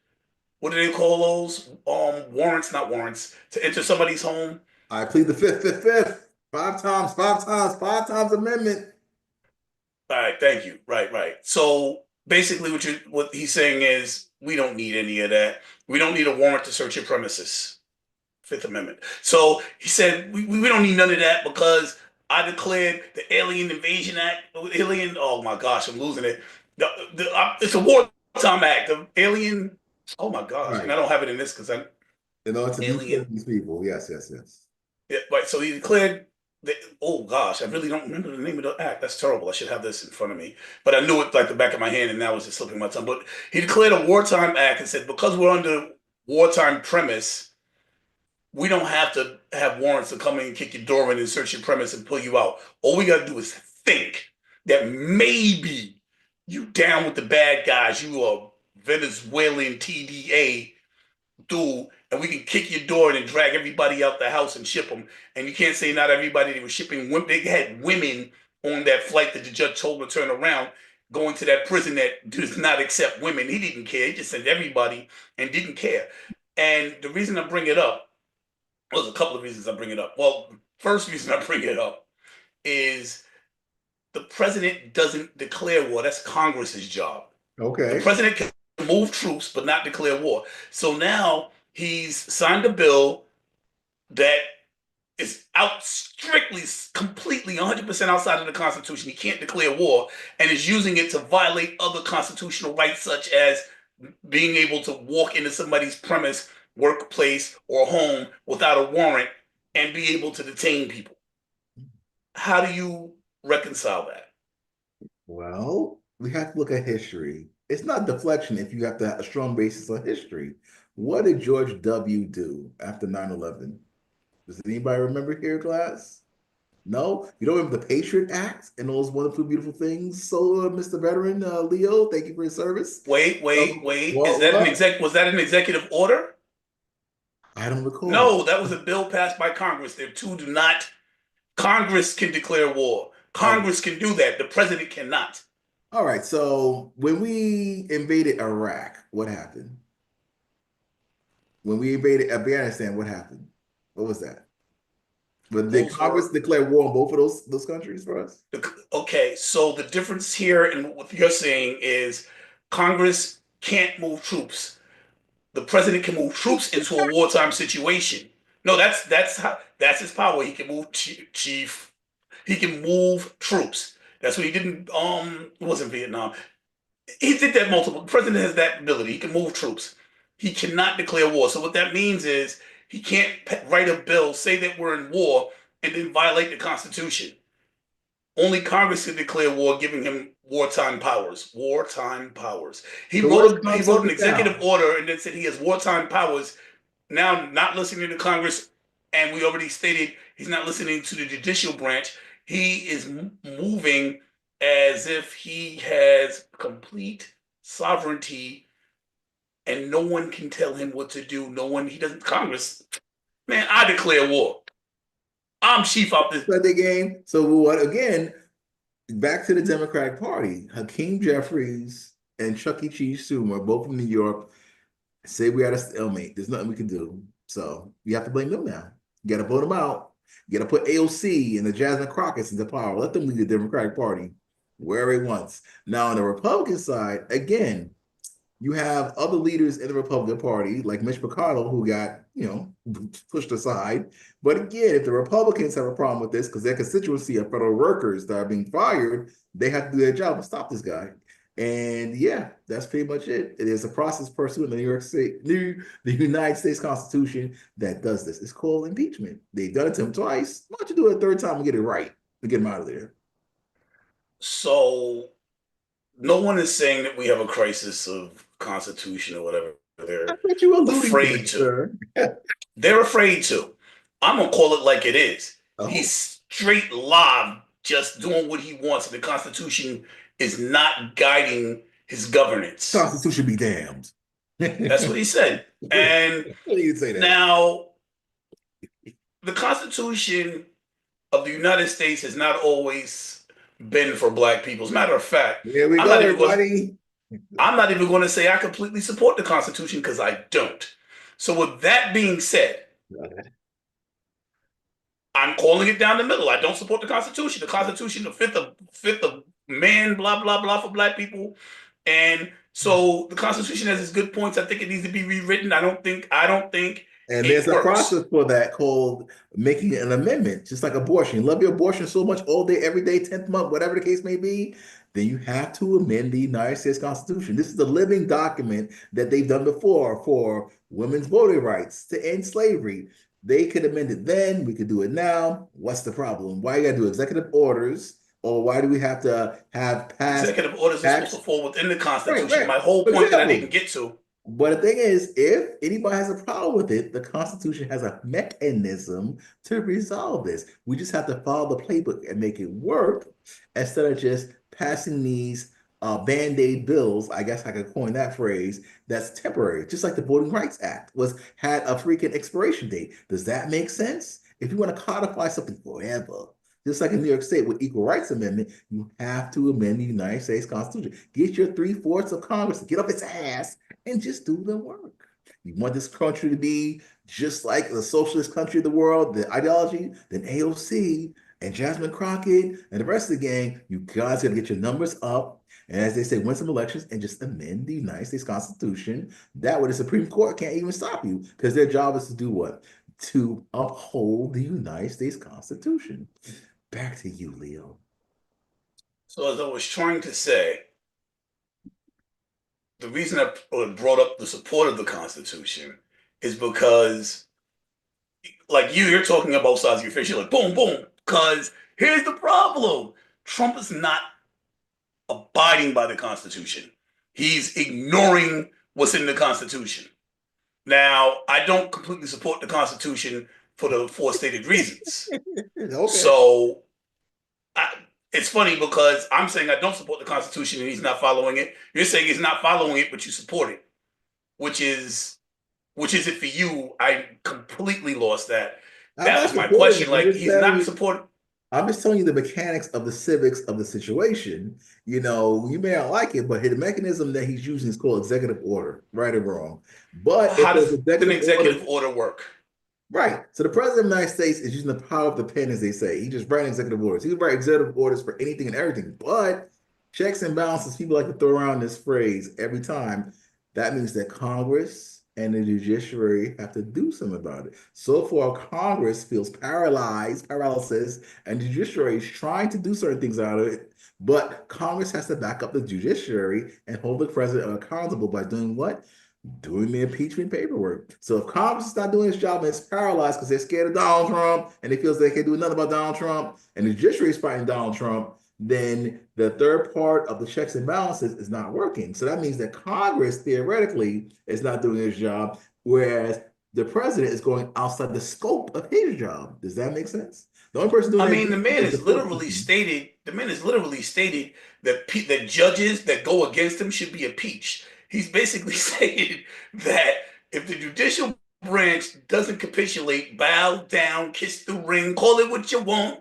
What do they call those? Warrants, not warrants, to enter somebody's home. I plead the fifth. Five times amendment. All right, thank you. Right, right. So basically, what he's saying is we don't need any of that. We don't need a warrant to search your premises. Fifth Amendment. So he said we don't need none of that because I declared the Alien Invasion Act. Alien. Oh my gosh, I'm losing it. It's a wartime act. The Alien. Oh my gosh, and Right. I don't have it in this because I'm In order to Alien. deport these people. Yes, yes, yes. Yeah, right. So he declared. they, oh gosh, I really don't remember the name of the act. That's terrible. I should have this in front of me. But I knew it like the back of my hand, and now it's just slipping my tongue. But he declared a wartime act and said, because we're under wartime premise, we don't have to have warrants to come in and kick your door in and search your premise and pull you out. All we got to do is think that maybe you down with the bad guys, you are Venezuelan TDA dude, and we can kick your door in and drag everybody out the house and ship them. And you can't say not everybody. They were shipping women. They had women on that flight that the judge told to turn around, going to that prison that does not accept women. He didn't care. He just sent everybody and didn't care. And the reason I bring it up, well, there's a couple of reasons I bring it up. Well, first reason I bring it up is the president doesn't declare war. That's Congress's job. The Okay. president can move troops but not declare war. So now he's signed a bill that is out strictly, completely 100% outside of the Constitution. He can't declare war and is using it to violate other constitutional rights, such as being able to walk into somebody's premise, workplace, or home without a warrant and be able to detain people. How do you reconcile that? Well, we have to look at history. It's not deflection if you have to have a strong basis on history. What did George W. do after 9/11? Does anybody remember here, class? No? You don't remember the Patriot Act and those wonderful, beautiful things? So, Mr. Veteran, Leo, thank you for your service. Wait. Is Well, that an what? exec? Was that an executive order? I don't recall. No, that was a bill passed by Congress. There two do not. Congress can declare war. Okay. Congress can do that. The president cannot. All right. So, when we invaded Iraq, what happened? When we invaded Afghanistan, what happened? What was that? But did Those Congress were declare war on both of those countries for us? okay. So the difference here and what you're saying is Congress can't move troops. The president can move troops into a wartime situation. No, that's his power. He can move chief. He can move troops. That's what he didn't. It wasn't Vietnam. He did that multiple. The president has that ability. He can move troops. He cannot declare war. So what that means is he can't write a bill, say that we're in war, and then violate the Constitution. Only Congress can declare war, giving him wartime powers. Wartime powers. He So what if wrote Trump he took wrote an it executive down? order and then said he has wartime powers. Now, not listening to Congress, and we already stated he's not listening to the judicial branch. He is moving as if he has complete sovereignty, and no one can tell him what to do. No one. He doesn't. Congress, man, I declare war. I'm chief out this. Sunday game. So what again? Back to the Democratic Party. Hakeem Jeffries and Chuck E. Cheese Schumer, both from New York, say we had a stalemate. There's nothing we can do. So you have to blame them now. You got to vote them out. You got to put AOC and the Jasmine Crockett's into power. Let them lead the Democratic Party wherever he wants. Now, on the Republican side, again, you have other leaders in the Republican Party, like Mitch McConnell, who got, pushed aside. But again, if the Republicans have a problem with this, because their constituency of federal workers that are being fired, they have to do their job and stop this guy. And yeah, that's pretty much it. It is a process pursuant to the United States Constitution that does this. It's called impeachment. They've done it to him twice. Why don't you do it a third time and get it right to get him out of there? So no one is saying that we have a crisis of constitution or whatever. I They're thought you were alluding to afraid that, to. sir. They're afraid to. I'm gonna call it like it is. Oh, He's straight live, just doing what he wants, and the Constitution is not guiding his governance. Constitution be damned. That's what he said. And You say that. now the Constitution of the United States has not always been for black people. As a matter of fact, Here we I'm go, not even going to everybody. I'm not even going to say I completely support the Constitution because I don't. So, with that being said, I'm calling it down the middle. I don't support the Constitution. The Constitution, the fifth of man, blah blah blah for black people, and so the Constitution has its good points. I think it needs to be rewritten. I don't think And there's it a process works. for that called making an amendment, just like abortion. You love your abortion so much all day, every day, 10th month, whatever the case may be, then you have to amend the United States Constitution. This is the living document that they've done before for women's voting rights, to end slavery. They could amend it then. We could do it now. What's the problem? Why you got to do executive orders? Or why do we have to have passed Executive orders are supposed to tax? fall within the Right, Constitution. right. My whole For point that I didn't example, get to. but the thing is, if anybody has a problem with it, the Constitution has a mechanism to resolve this. We just have to follow the playbook and make it work instead of just passing these band-aid bills. I guess I could coin that phrase. That's temporary, just like the Voting Rights Act was had a freaking expiration date. Does that make sense? If you want to codify something forever, just like in New York State with Equal Rights Amendment, you have to amend the United States Constitution. Get your three-fourths of Congress to get up its ass and just do the work. You want this country to be just like the socialist country of the world, the ideology, then AOC and Jasmine Crockett and the rest of the gang, you guys got to get your numbers up. And as they say, win some elections and just amend the United States Constitution. That way the Supreme Court can't even stop you because their job is to do what? To uphold the United States Constitution. Back to you, Leo. So as I was trying to say, the reason I brought up the support of the Constitution is because, like you're talking about both sides of your face. You're like, boom, boom. Because here's the problem: Trump is not abiding by the Constitution. He's ignoring what's in the Constitution. Now, I don't completely support the Constitution for the four stated reasons. Okay. So I, it's funny because I'm saying I don't support the Constitution and he's not following it. You're saying he's not following it, but you support it, which is which is it for you? I completely lost that. I'm That not was my supporting it. question. Like he's not supporting. I'm just telling you the mechanics of the civics of the situation. You know, you may not like it, but the mechanism that he's using is called executive order, right or wrong. But if How there's does an executive order, executive order work? right. So the president of the United States is using the power of the pen, as they say. He just writing executive orders. He can write executive orders for anything and everything. But checks and balances, people like to throw around this phrase every time. That means that Congress and the judiciary have to do something about it. So far, Congress feels paralysis, and the judiciary is trying to do certain things out of it. But Congress has to back up the judiciary and hold the president accountable by doing what? Doing the impeachment paperwork. So if Congress is not doing its job and it's paralyzed because they're scared of Donald Trump and they feel they can't do nothing about Donald Trump and the judiciary is fighting Donald Trump, then the third part of the checks and balances is not working. So that means that Congress theoretically is not doing its job, whereas the president is going outside the scope of his job. Does that make sense? The only person doing I the mean, the impeachment man is the has court literally system. stated. The man has literally stated that that judges that go against him should be impeached. He's basically saying that if the judicial branch doesn't capitulate, bow down, kiss the ring, call it what you want,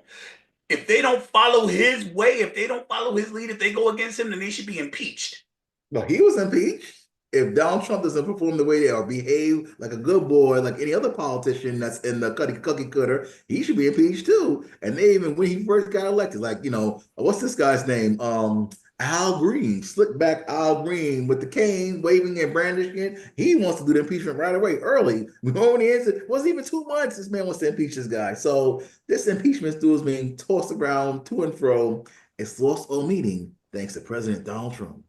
if they don't follow his way, if they don't follow his lead, if they go against him, then they should be impeached. Well, he was impeached. If Donald Trump doesn't perform the way they are, behave like a good boy, like any other politician that's in the cookie cutter, he should be impeached too. And they even when he first got elected, like what's this guy's name? Al Green, slick back Al Green with the cane waving and brandishing. He wants to do the impeachment right away, early. When he answered, wasn't even 2 months. This man wants to impeach this guy. So this impeachment stool is being tossed around to and fro. It's lost all meaning thanks to President Donald Trump.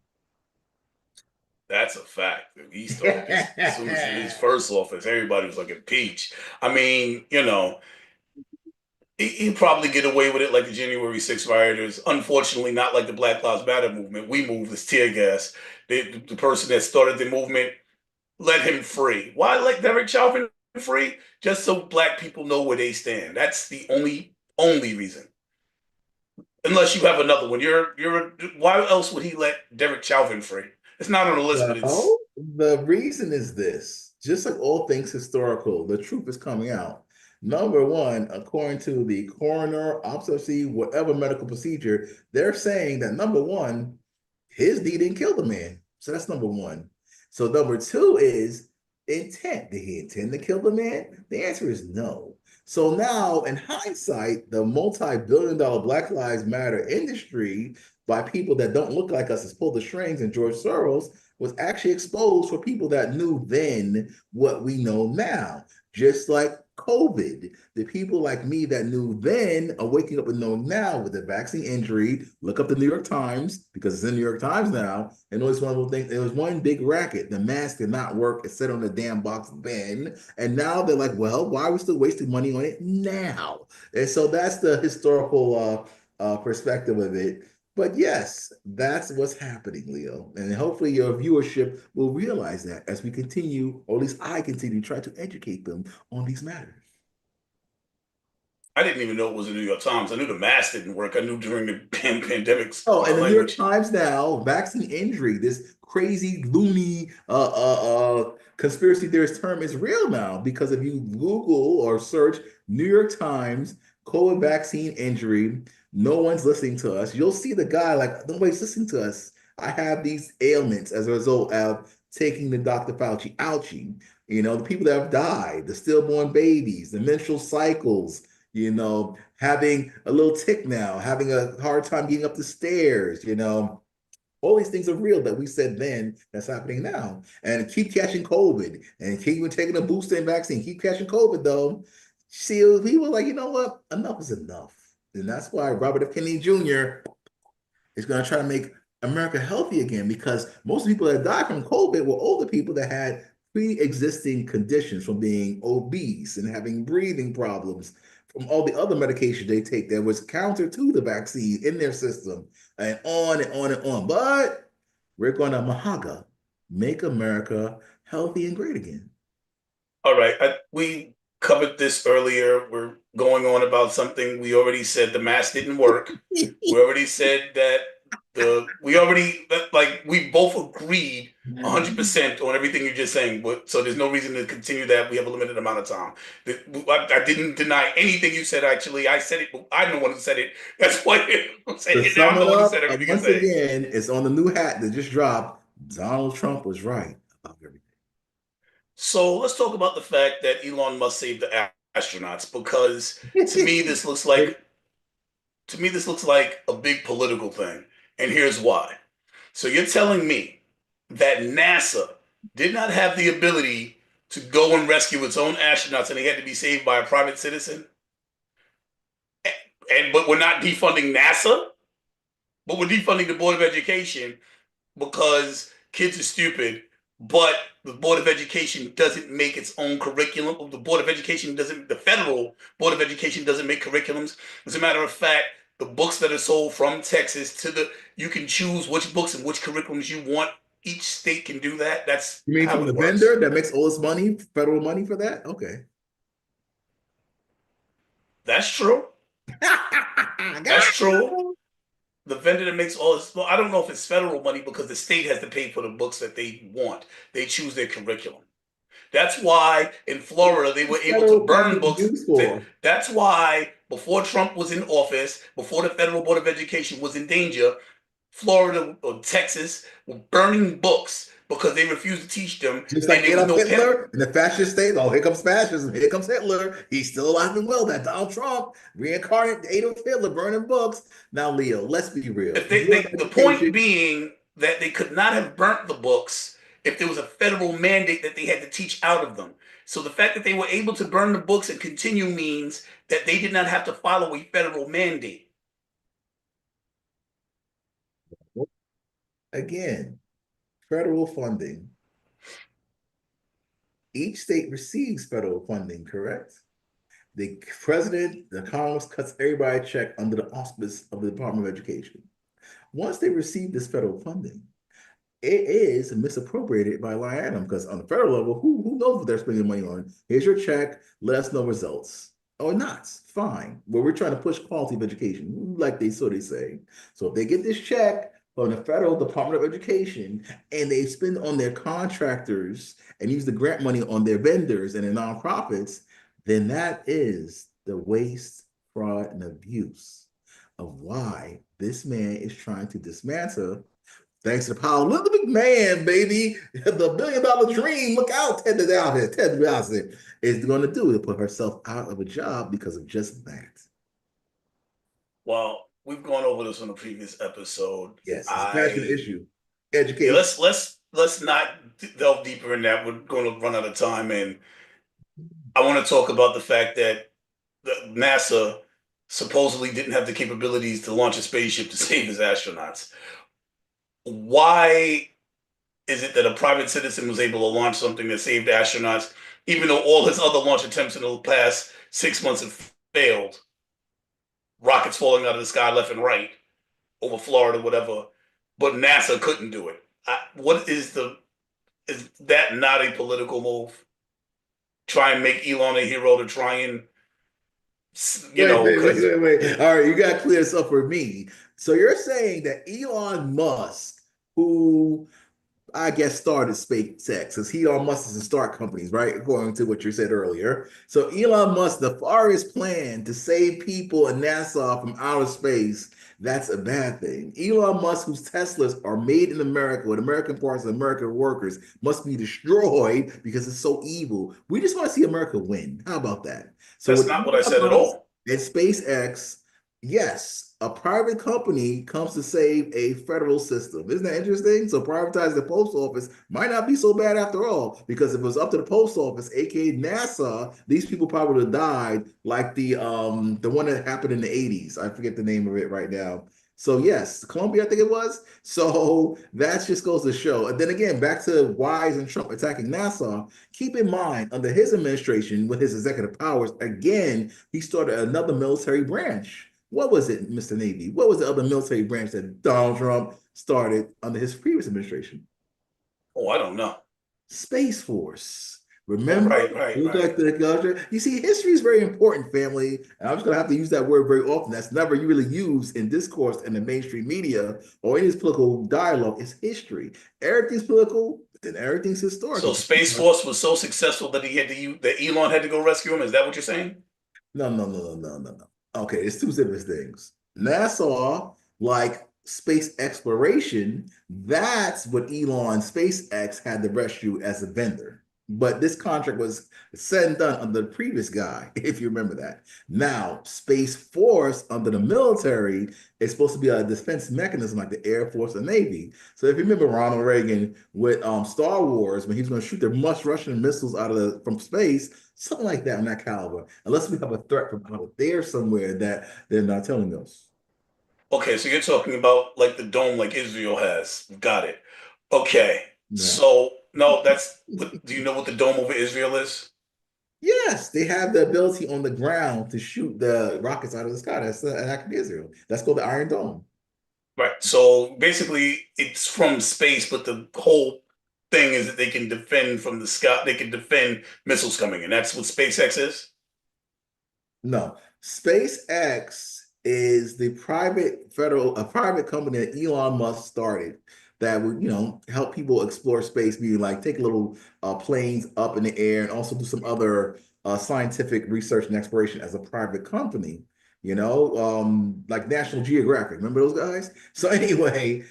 That's a fact. He started this as soon as his first office. Everybody was like impeach. I mean, he probably get away with it like the January 6th rioters. Unfortunately, not like the Black Lives Matter movement. We moved this tear gas. The person that started the movement, let him free. Why let Derek Chauvin free? Just so black people know where they stand. That's the only reason. Unless you have another one. Why else would he let Derek Chauvin free? It's not on the list, but it's Well, the reason is this, just like all things historical, the truth is coming out. Number one, according to the coroner, autopsy, whatever medical procedure, they're saying that number one, his knee didn't kill the man. So that's number one. So number two is intent. Did he intend to kill the man? The answer is no. So now, in hindsight, the multi-billion-dollar Black Lives Matter industry by people that don't look like us has pulled the strings, and George Soros was actually exposed for people that knew then what we know now. Just like COVID. The people like me that knew then are waking up and know now with the vaccine injury. Look up the New York Times because it's in the New York Times now. And it was one of those things. It was one big racket. The mask did not work. It sat on the damn box then. And now they're like, well, why are we still wasting money on it now? And so that's the historical perspective of it. But yes, that's what's happening, Leo. And hopefully your viewership will realize that as we continue, or at least I continue to try to educate them on these matters. I didn't even know it was the New York Times. I knew the mask didn't work. I knew during the pandemics Oh, and the New York language. Times now, vaccine injury, this crazy, loony conspiracy theorist term is real now because if you Google or search New York Times COVID vaccine injury, no one's listening to us. You'll see the guy like, nobody's listening to us. I have these ailments as a result of taking the Dr. Fauci ouchie. You know, the people that have died, the stillborn babies, the menstrual cycles, having a little tick now, having a hard time getting up the stairs, all these things are real that we said then that's happening now. And keep catching COVID and keep even taking a booster and vaccine. Keep catching COVID though. See, people like, you know what? Enough is enough. And that's why Robert F. Kennedy Jr. is going to try to make America healthy again because most people that died from COVID were older people that had pre-existing conditions from being obese and having breathing problems from all the other medication they take that was counter to the vaccine in their system and on and on and on. But we're going to Mahaga, make America healthy and great again. All right, we covered this earlier. We're going on about something we already said the mask didn't work. We already said that we both agreed 100% on everything you're just saying. But so there's no reason to continue that. We have a limited amount of time. I didn't deny anything you said. Actually, I said it. But I'm the one who said it. That's why I'm saying To it now. sum I'm it the one who up, said everything you're once saying. again, it's on the new hat that just dropped. Donald Trump was right about everything. So let's talk about the fact that Elon Musk saved the astronauts because to me this looks like a big political thing, and here's why. So you're telling me that NASA did not have the ability to go and rescue its own astronauts, and they had to be saved by a private citizen, and but we're not defunding NASA, but we're defunding the Board of Education because kids are stupid, but the Board of Education doesn't make its own curriculum. The federal Board of Education doesn't make curriculums. As a matter of fact, the books that are sold from Texas you can choose which books and which curriculums you want. Each state can do that. That's You mean how from the it vendor works. that makes all this money, federal money for that? Okay. That's true. That's true. The vendor that makes all this, well, I don't know if it's federal money because the state has to pay for the books that they want. They choose their curriculum. That's why in Florida they were What's able to federal burn funding books. used for? That's why before Trump was in office, before the Federal Board of Education was in danger, Florida or Texas were burning books because they refused to teach them, Just and like there was Adolf no pen. Hitler in the fascist state. Oh, here comes fascism. Here comes Hitler. He's still alive and well. That Donald Trump, reincarnate Adolf Hitler, burning books. Now, Leo, let's be real. If Board of the point Education, being that they could not have burnt the books if there was a federal mandate that they had to teach out of them. So the fact that they were able to burn the books and continue means that they did not have to follow a federal mandate. again, federal funding. Each state receives federal funding, correct? The president, the Congress cuts everybody a check under the auspice of the Department of Education. Once they receive this federal funding, it is misappropriated by line item because on the federal level, who knows what they're spending money on? Here's your check, let us know results. Or not, fine. But we're trying to push quality of education, like they say. So if they get this check from the federal Department of Education and they spend on their contractors and use the grant money on their vendors and their nonprofits, then that is the waste, fraud, and abuse of why this man is trying to dismantle. Thanks to the power of Linda McMahon, baby. The $1 billion dream. Look out, Ted DeDalton. Ted DeDalton is going to do to put herself out of a job because of just that. Well, we've gone over this on a previous episode. Yes, it's a passionate I issue. Yeah, Education. let's not delve deeper in that. We're going to run out of time, and I want to talk about the fact that NASA supposedly didn't have the capabilities to launch a spaceship to save his astronauts. Why is it that a private citizen was able to launch something that saved astronauts, even though all his other launch attempts in the past 6 months have failed? Rockets falling out of the sky left and right over Florida, whatever. But NASA couldn't do it. What is the is that not a political move? Try and make Elon a hero to try and Wait, wait, wait, because wait, wait. All right, you got to clear this up for me. So you're saying that Elon Musk, who I guess started SpaceX, because Elon Musk is a start companies, right? According to what you said earlier. So Elon Musk, the farthest plan to save people and NASA from outer space, that's a bad thing. Elon Musk, whose Teslas are made in America with American parts and American workers, must be destroyed because it's so evil. We just want to see America win. How about that? So that's with not what I Elon said at Musk all. and SpaceX, yes, a private company comes to save a federal system. Isn't that interesting? So privatizing the post office might not be so bad after all, because if it was up to the post office, aka NASA, these people probably would have died like the one that happened in the 80s. I forget the name of it right now. So yes, Columbia, I think it was. So that just goes to show. And then again, back to Wise and Trump attacking NASA. Keep in mind, under his administration, with his executive powers, again, he started another military branch. What was it, Mr. Navy? What was the other military branch that Donald Trump started under his previous administration? Oh, I don't know. Space Force. Oh, Remember? right, right, Look right. like the culture. You see, history is very important, family. And I'm just gonna have to use that word very often. That's never really used in discourse in the mainstream media or in this political dialogue. It's history. Everything's political, then everything's So historical. Space Force was so successful that he had to use that Elon had to go rescue him. Is that what you're saying? No, no, no, no, no, no, no. Okay, it's two different things. NASA, like space exploration, that's what Elon SpaceX had to rescue as a vendor. But this contract was said and done under the previous guy, if you remember that. Now, Space Force under the military is supposed to be a defense mechanism like the Air Force and Navy. So if you remember Ronald Reagan with Star Wars, when he was going to shoot the Russian missiles out of from space, something like that on that caliber, unless we have a threat from out there somewhere that they're not telling us. Okay, so you're talking about like the dome like Israel has. Got it. Okay. No. So no, that's what do you know what the dome over Israel is? Yes, they have the ability on the ground to shoot the rockets out of the sky. That's the attack of Israel. That's called the Iron Dome. Right. So basically it's from space, but the whole thing is that they can defend from the sky, they can defend missiles coming in. That's what SpaceX is? No, SpaceX is the a private company that Elon Musk started that would, help people explore space, meaning like take little planes up in the air and also do some other scientific research and exploration as a private company, like National Geographic. Remember those guys? So anyway,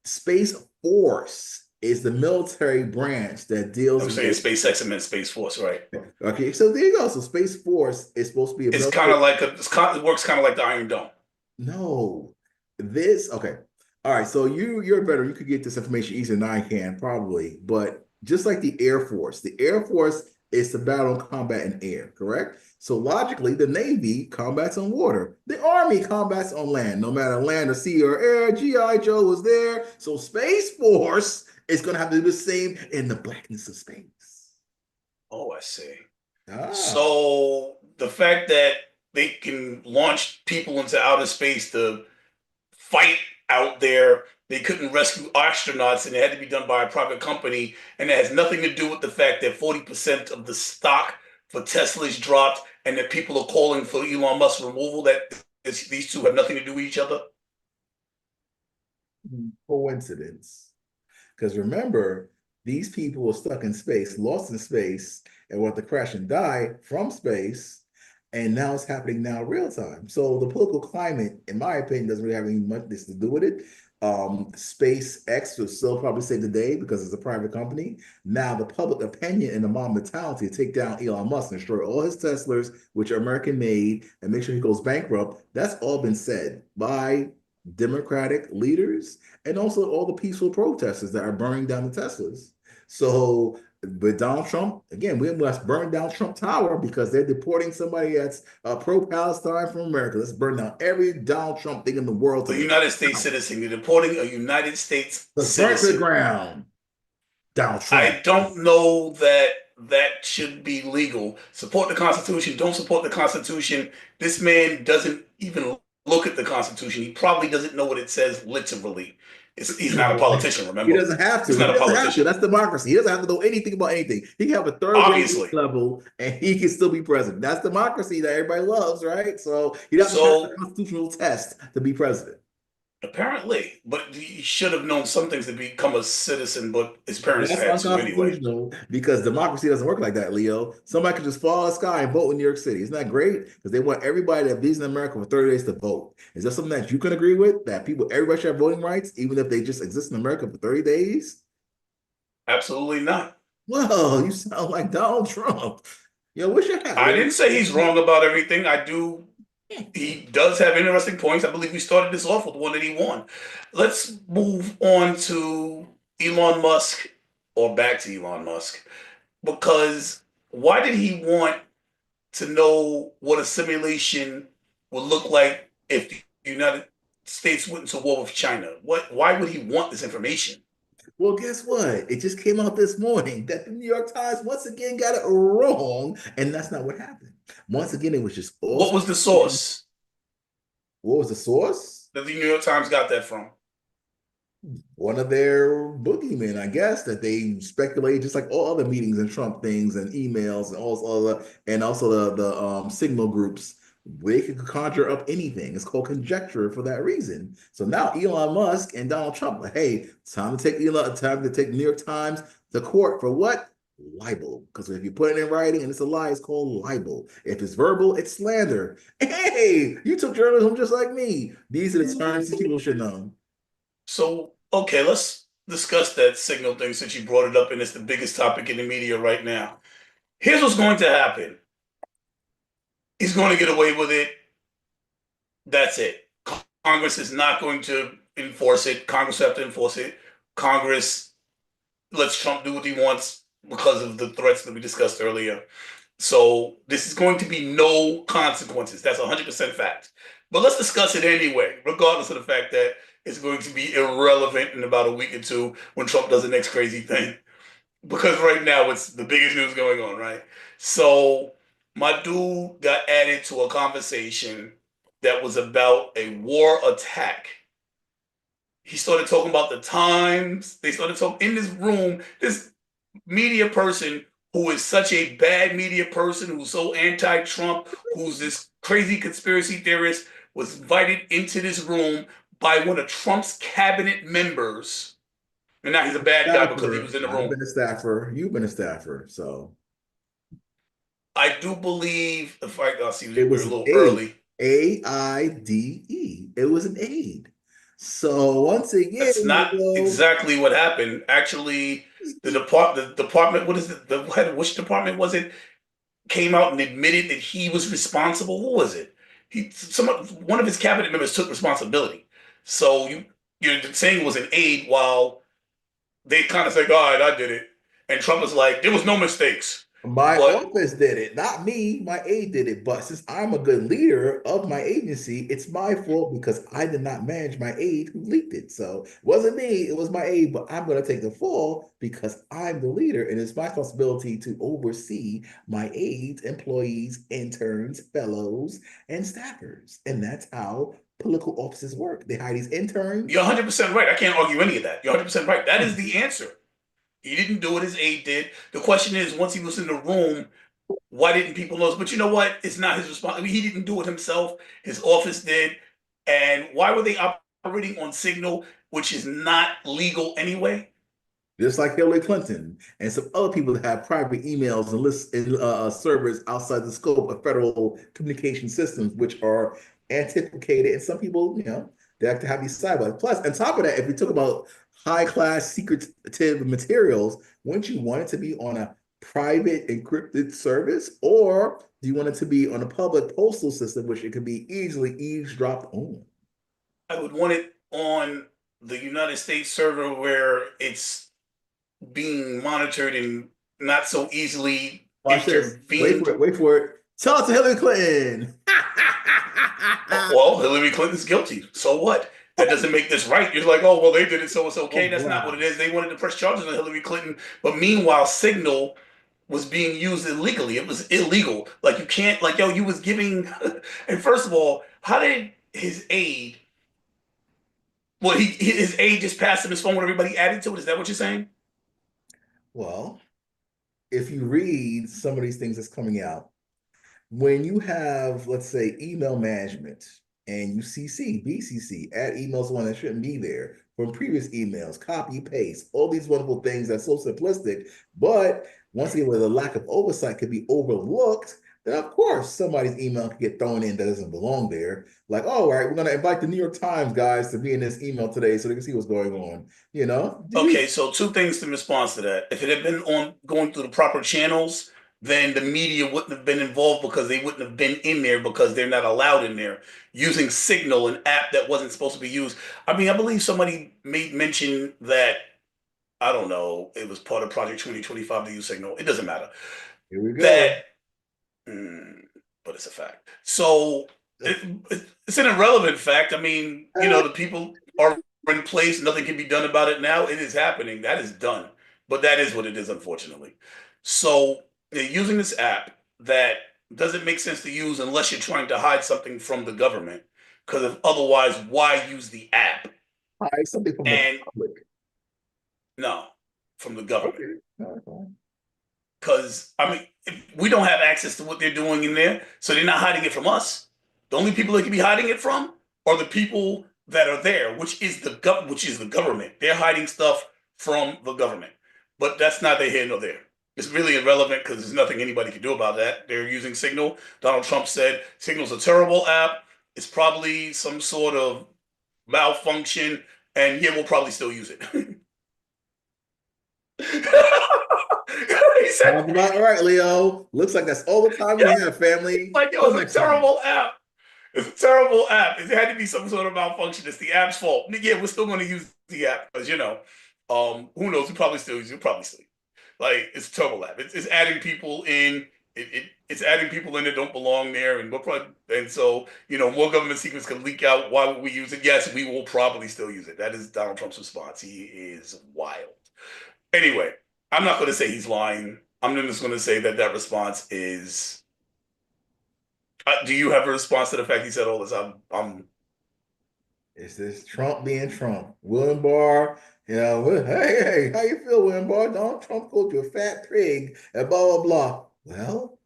Space Force is the military branch that I'm deals saying with. SpaceX and then Space Force, right? Okay, so there you go. So Space Force is supposed to be a It's kind military. of like it works kind of like the Iron Dome. No, this okay. All right, so you're better. You could get this information easier than I can, probably. But just like the Air Force is to battle and combat in air, correct? So logically, the Navy combats on water. The Army combats on land, no matter land or sea or air. GI Joe was there. So Space Force is gonna have to do the same in the blackness of space. Oh, I see. Ah. So the fact that they can launch people into outer space to fight out there, they couldn't rescue astronauts, and it had to be done by a private company, and it has nothing to do with the fact that 40% of the stock for Tesla's dropped, and that people are calling for Elon Musk removal. That these two have nothing to do with each other. Coincidence. Because remember, these people were stuck in space, lost in space, and want to crash and die from space. And now it's happening now real time. So the political climate, in my opinion, doesn't really have any much this to do with it. SpaceX will still probably save the day because it's a private company. Now the public opinion and the mob mentality to take down Elon Musk and destroy all his Teslas, which are American made, and make sure he goes bankrupt. That's all been said by Democratic leaders and also all the peaceful protesters that are burning down the Teslas. So with Donald Trump, again, we must burn down Trump Tower because they're deporting somebody that's pro-Palestine from America. Let's burn down every Donald Trump thing in the world A to the United States ground. citizen. You're deporting a United States Let's burn it to the citizen. ground. Donald Trump. I don't know that that should be legal. Support the Constitution. Don't support the Constitution. This man doesn't even look at the Constitution. He probably doesn't know what it says literally. He's not a politician, He remember? doesn't have He's to. not He a doesn't have to. politician. That's democracy. He doesn't have to know anything about anything. He can have a third grade Obviously. level and he can still be president. That's democracy that everybody loves, right? So he doesn't pass the So constitutional test to be president. apparently, but he should have known some things to become a citizen, but his parents That's had to anyway. unconstitutional because democracy doesn't work like that, Leo. Somebody could just fall out of the sky and vote in New York City. Isn't that great? Because they want everybody that lives in America for 30 days to vote. Is that something that you can agree with? That people, everybody should have voting rights, even if they just exist in America for 30 days? Absolutely not. Well, you sound like Donald Trump. Yo, what's your hat, I Leo? didn't say he's wrong about everything. I do. He does have interesting points. I believe we started this off with one that he won. Let's move on to Elon Musk, or back to Elon Musk, because why did he want to know what a simulation would look like if the United States went into war with China? What? Why would he want this information? Well, guess what? It just came out this morning that the New York Times once again got it wrong, and that's not what happened. Once again, it was just all. What was the source What was the source? that the New York Times got that from? One of their boogeymen, I guess, that they speculate, just like all other meetings and Trump things and emails and all other, and also the signal groups. They can conjure up anything. It's called conjecture for that reason. So now Elon Musk and Donald Trump, like, hey, time to take New York Times to court for what? Libel. Because if you put it in writing and it's a lie, it's called libel. If it's verbal, it's slander. Hey, you took journalism just like me. These are the terms that people should know. So, okay, let's discuss that signal thing since you brought it up and it's the biggest topic in the media right now. Here's what's going to happen. He's going to get away with it. That's it. Congress is not going to enforce it. Congress have to enforce it. Congress lets Trump do what he wants because of the threats that we discussed earlier. So this is going to be no consequences. That's 100% fact. But let's discuss it anyway, regardless of the fact that it's going to be irrelevant in about a week or two when Trump does the next crazy thing. Because right now it's the biggest news going on, right? So my dude got added to a conversation that was about a war attack. He started talking about the times. They started talking in this room. This media person who is such a bad media person, who's so anti-Trump, who's this crazy conspiracy theorist, was invited into this room by one of Trump's cabinet members. And now he's a bad guy because he Staffer. was in the I've room. been a staffer. You've been a staffer. So I do believe, if I see it we're a was an little aide. early. AIDE. It was an aide. So once again, That's not Leo, exactly what happened. Actually, the department, what is it? Which department was it? Came out and admitted that he was responsible. Who was it? One of his cabinet members took responsibility. So you're saying it was an aide while they kind of say, "All right, I did it," and Trump was like, "There was no mistakes." my But office did it, not me. My aide did it. But since I'm a good leader of my agency, it's my fault because I did not manage my aide who leaked it. So it wasn't me, it was my aide. But I'm going to take the fall because I'm the leader, and it's my responsibility to oversee my aides, employees, interns, fellows, and staffers. And that's how political offices work. They hire these interns. you're 100% right. I can't argue any of that. You're 100% right. That is the answer. He didn't do what his aide did. The question is, once he was in the room, why didn't people notice? But you know what? It's not his responsibility. I mean, he didn't do it himself. His office did. And why were they operating on Signal, which is not legal anyway? Just like Hillary Clinton and some other people that have private emails and lists and servers outside the scope of federal communication systems, which are antiquated. And some people, they have to have these sidebars. Plus, on top of that, if we talk about high class secretive materials, wouldn't you want it to be on a private encrypted service, or do you want it to be on a public postal system, which it could be easily eavesdropped on? I would want it on the United States server where it's being monitored and not so easily Watch this. Wait for intervened. it. Wait for it. Tell it to Hillary Clinton. Well, Hillary Clinton's guilty. So what? That doesn't make this right. You're like, oh, well, they did it, so it's Oh okay. That's not what it is. gosh. They wanted to press charges on Hillary Clinton. But meanwhile, Signal was being used illegally. It was illegal. Like, you can't, like, yo, you was giving. And first of all, how did his aide, well, his aide just passed him his phone with everybody added to it? Is that what you're saying? Well, if you read some of these things that's coming out, when you have, let's say, email management and you CC, BCC, add emails one that shouldn't be there from previous emails, copy, paste, all these wonderful things that's so simplistic, but once again, with a lack of oversight could be overlooked, then of course somebody's email could get thrown in that doesn't belong there. Like, oh, all right, we're gonna invite the New York Times guys to be in this email today so they can see what's going on. You know, Okay, so two things in response to that. If it had been on going through the proper channels, then the media wouldn't have been involved because they wouldn't have been in there because they're not allowed in there. Using Signal, an app that wasn't supposed to be used. I mean, I believe somebody made mention that, I don't know, it was part of Project 2025 to use Signal. It doesn't matter. here we That, go. mm, but it's a fact. So it's an irrelevant fact. I mean, the people are in place. Nothing can be done about it now. It is happening. That is done. But that is what it is, unfortunately. So they're using this app that doesn't make sense to use unless you're trying to hide something from the government. Because if otherwise, why use the app? Hide something from the And public. no, from the government. Okay. All right, fine. Because, I mean, we don't have access to what they're doing in there, so they're not hiding it from us. The only people they can be hiding it from are the people that are there, which is the government. They're hiding stuff from the government, but that's neither here nor there. It's really irrelevant because there's nothing anybody can do about that. They're using Signal. Donald Trump said Signal's a terrible app. It's probably some sort of malfunction, and yeah, we'll probably still use it. He said, Sounds about right, Leo. Looks like that's all the time we yeah, have, family. like it Till was a next time. terrible app. It's a terrible app. It had to be some sort of malfunction. It's the app's fault. Yeah, we're still going to use the app because who knows? We probably still use it. Probably still. Like it's a terrible app. It's adding people in. It's adding people in that don't belong there, and so more government secrets can leak out. Why would we use it? Yes, we will probably still use it. That is Donald Trump's response. He is wild. Anyway, I'm not going to say he's lying. I'm just going to say that response is. Do you have a response to the fact he said all this? I'm It's this Trump being Trump. William Barr, hey, how you feel, William Barr? Donald Trump called you a fat pig and blah, blah, blah. Well,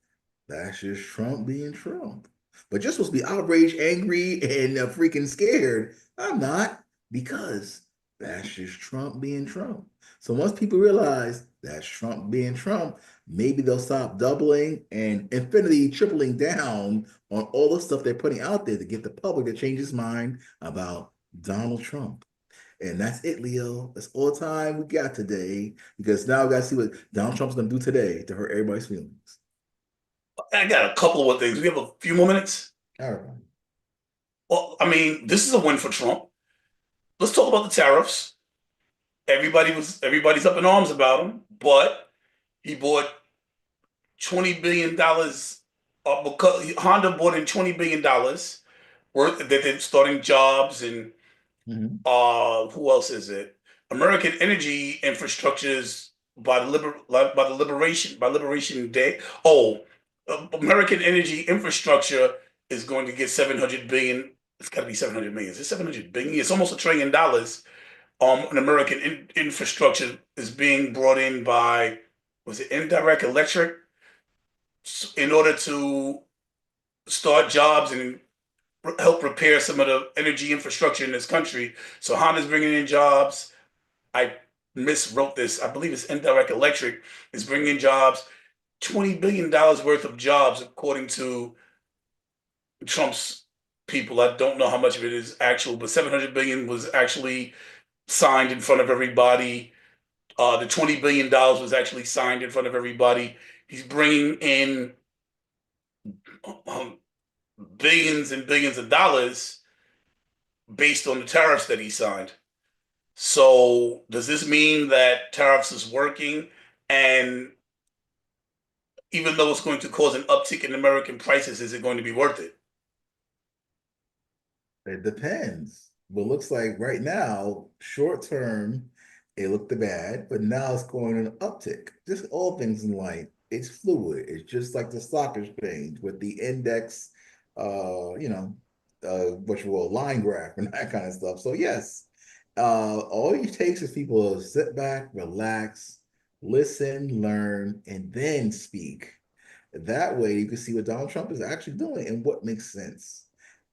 that's just Trump being Trump. But you're supposed to be outraged, angry, and freaking scared. I'm not, because that's just Trump being Trump. So once people realize that's Trump being Trump, maybe they'll stop doubling and infinity tripling down on all the stuff they're putting out there to get the public to change his mind about Donald Trump. And that's it, Leo. That's all the time we got today because now we got to see what Donald Trump's going to do today to hurt everybody's feelings. I got a couple of things. We have a few more minutes. All right. Well, I mean, this is a win for Trump. Let's talk about the tariffs. Everybody's up in arms about him, but he bought $20 billion. Because Honda bought in $20 billion worth that they're starting jobs and Mhm. who else is it? American energy infrastructures by Liberation Day. Oh, American energy infrastructure is going to get 700 billion. It's got to be 700 million. Is it 700 billion? It's almost $1 trillion. An American infrastructure is being brought in by, was it indirect electric, in order to start jobs and help repair some of the energy infrastructure in this country. So Honda's bringing in jobs. I miswrote this. I believe it's indirect electric is bringing in jobs. $20 billion worth of jobs, according to Trump's people. I don't know how much of it is actual, but 700 billion was actually signed in front of everybody. The $20 billion was actually signed in front of everybody. He's bringing in um, billions and billions of dollars based on the tariffs that he signed. So does this mean that tariffs is working? And even though it's going to cause an uptick in American prices, is it going to be worth it? It depends. But looks like right now, short term, it looked bad, but now it's going on an uptick. Just all things in life, it's fluid. It's just like the stock exchange with the index, you know, what you call line graph and that kind of stuff. So yes, all it takes is people to sit back, relax, listen, learn, and then speak. That way, you can see what Donald Trump is actually doing and what makes sense.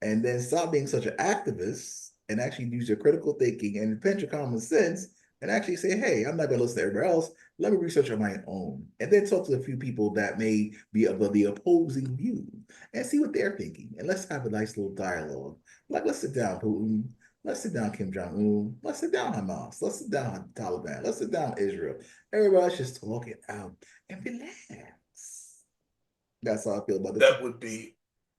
And then stop being such an activist and actually use your critical thinking and pinch your common sense and actually say, hey, I'm not going to listen to everybody else. Let me research on my own. And then talk to a few people that may be of the opposing view and see what they're thinking. And let's have a nice little dialogue. Like, let's sit down, Putin. Let's sit down, Kim Jong Un. Let's sit down, Hamas. Let's sit down, Taliban. Let's sit down, Israel. Everybody's just talk it out and relax. That's how I feel about the time. That would be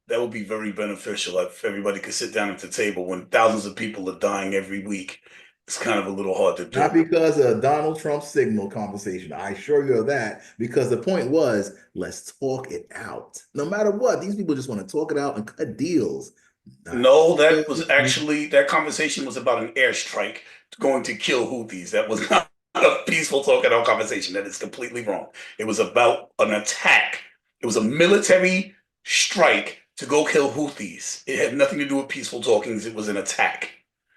that would be very beneficial if everybody could sit down at the table when thousands of people are dying every week. It's kind of a little hard to Not do. because of Donald Trump's signal conversation. I assure you of that. Because the point was, let's talk it out. No matter what, these people just want to talk it out and cut deals. Not No, that conversation was about an airstrike going to kill Houthis. That was not a peaceful talk at all conversation. That is completely wrong. It was about an attack. It was a military strike to go kill Houthis. It had nothing to do with peaceful talkings. It was an attack.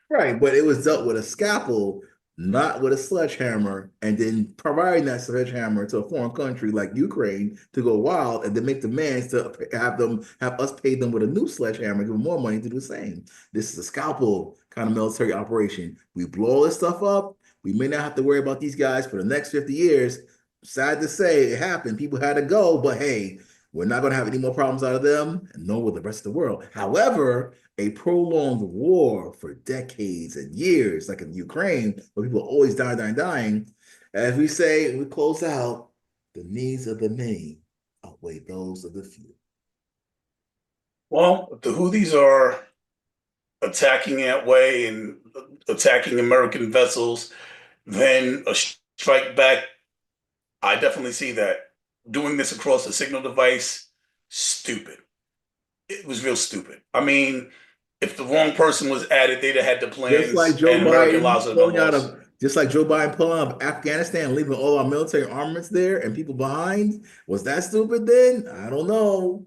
right, but it was dealt with a scalpel, not with a sledgehammer, and then providing that sledgehammer to a foreign country like Ukraine to go wild and then make demands to have us pay them with a new sledgehammer, give them more money to do the same. This is a scalpel kind of military operation. We blow all this stuff up. We may not have to worry about these guys for the next 50 years. Sad to say, it happened. People had to go, but hey, we're not going to have any more problems out of them, and nor with the rest of the world. However, a prolonged war for decades and years, like in Ukraine, where people are always dying. As we say, we close out, the needs of the many outweigh those of the few. Well, if the Houthis are attacking that way and attacking American vessels, then a strike back, I definitely see that. Doing this across a signal device, stupid. It was real stupid. I mean, if the wrong person was added, they'd have had the Just like plans Joe and American Biden lives would have been pulling out lost. of, just like Joe Biden pulling out of Afghanistan, leaving all our military armaments there and people behind. Was that stupid then? I don't know.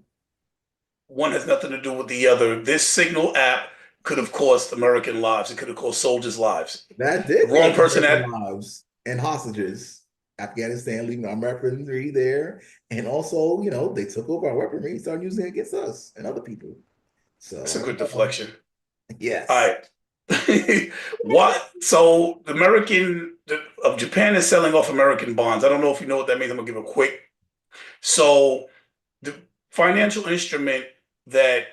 One has nothing to do with the other. This signal app could have cost American lives. It could have cost soldiers' lives. That The did wrong cost person American had lives and hostages. Afghanistan leaving our weaponry there. And also, they took over our weaponry and started using it against us and other people. That's So a I good don't know. deflection. Yes. All right. What? So of Japan is selling off American bonds. I don't know if you know what that means. I'm gonna give a quick. So the financial instrument that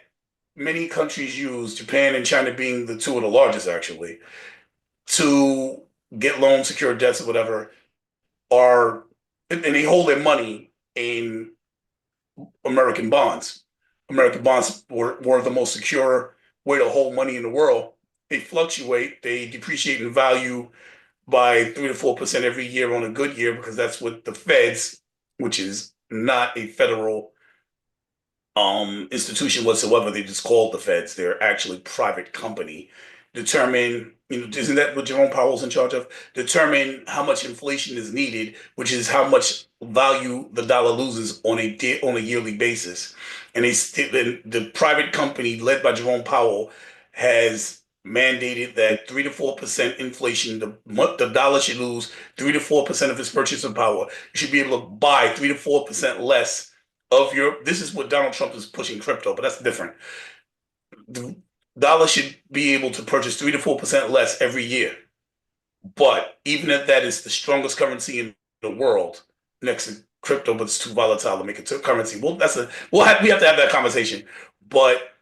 many countries use, Japan and China being the two of the largest actually, to get loans, secure debts, or whatever, are and they hold their money in American bonds. American bonds were the most secure way to hold money in the world. They fluctuate, they depreciate in value by 3 to 4% every year on a good year because that's what the Feds, which is not a federal institution whatsoever. They just called the Feds. They're actually private company. Determine, isn't that what Jerome Powell's in charge of? Determine how much inflation is needed, which is how much value the dollar loses on a yearly basis. And the private company led by Jerome Powell has mandated that 3 to 4% inflation, the dollar should lose 3 to 4% of its purchasing power. You should be able to buy 3 to 4% less of your. This is what Donald Trump is pushing crypto, but that's different. The dollar should be able to purchase 3 to 4% less every year. But even if that is the strongest currency in the world next to crypto, but it's too volatile to make it a currency. Well, we have to have that conversation. But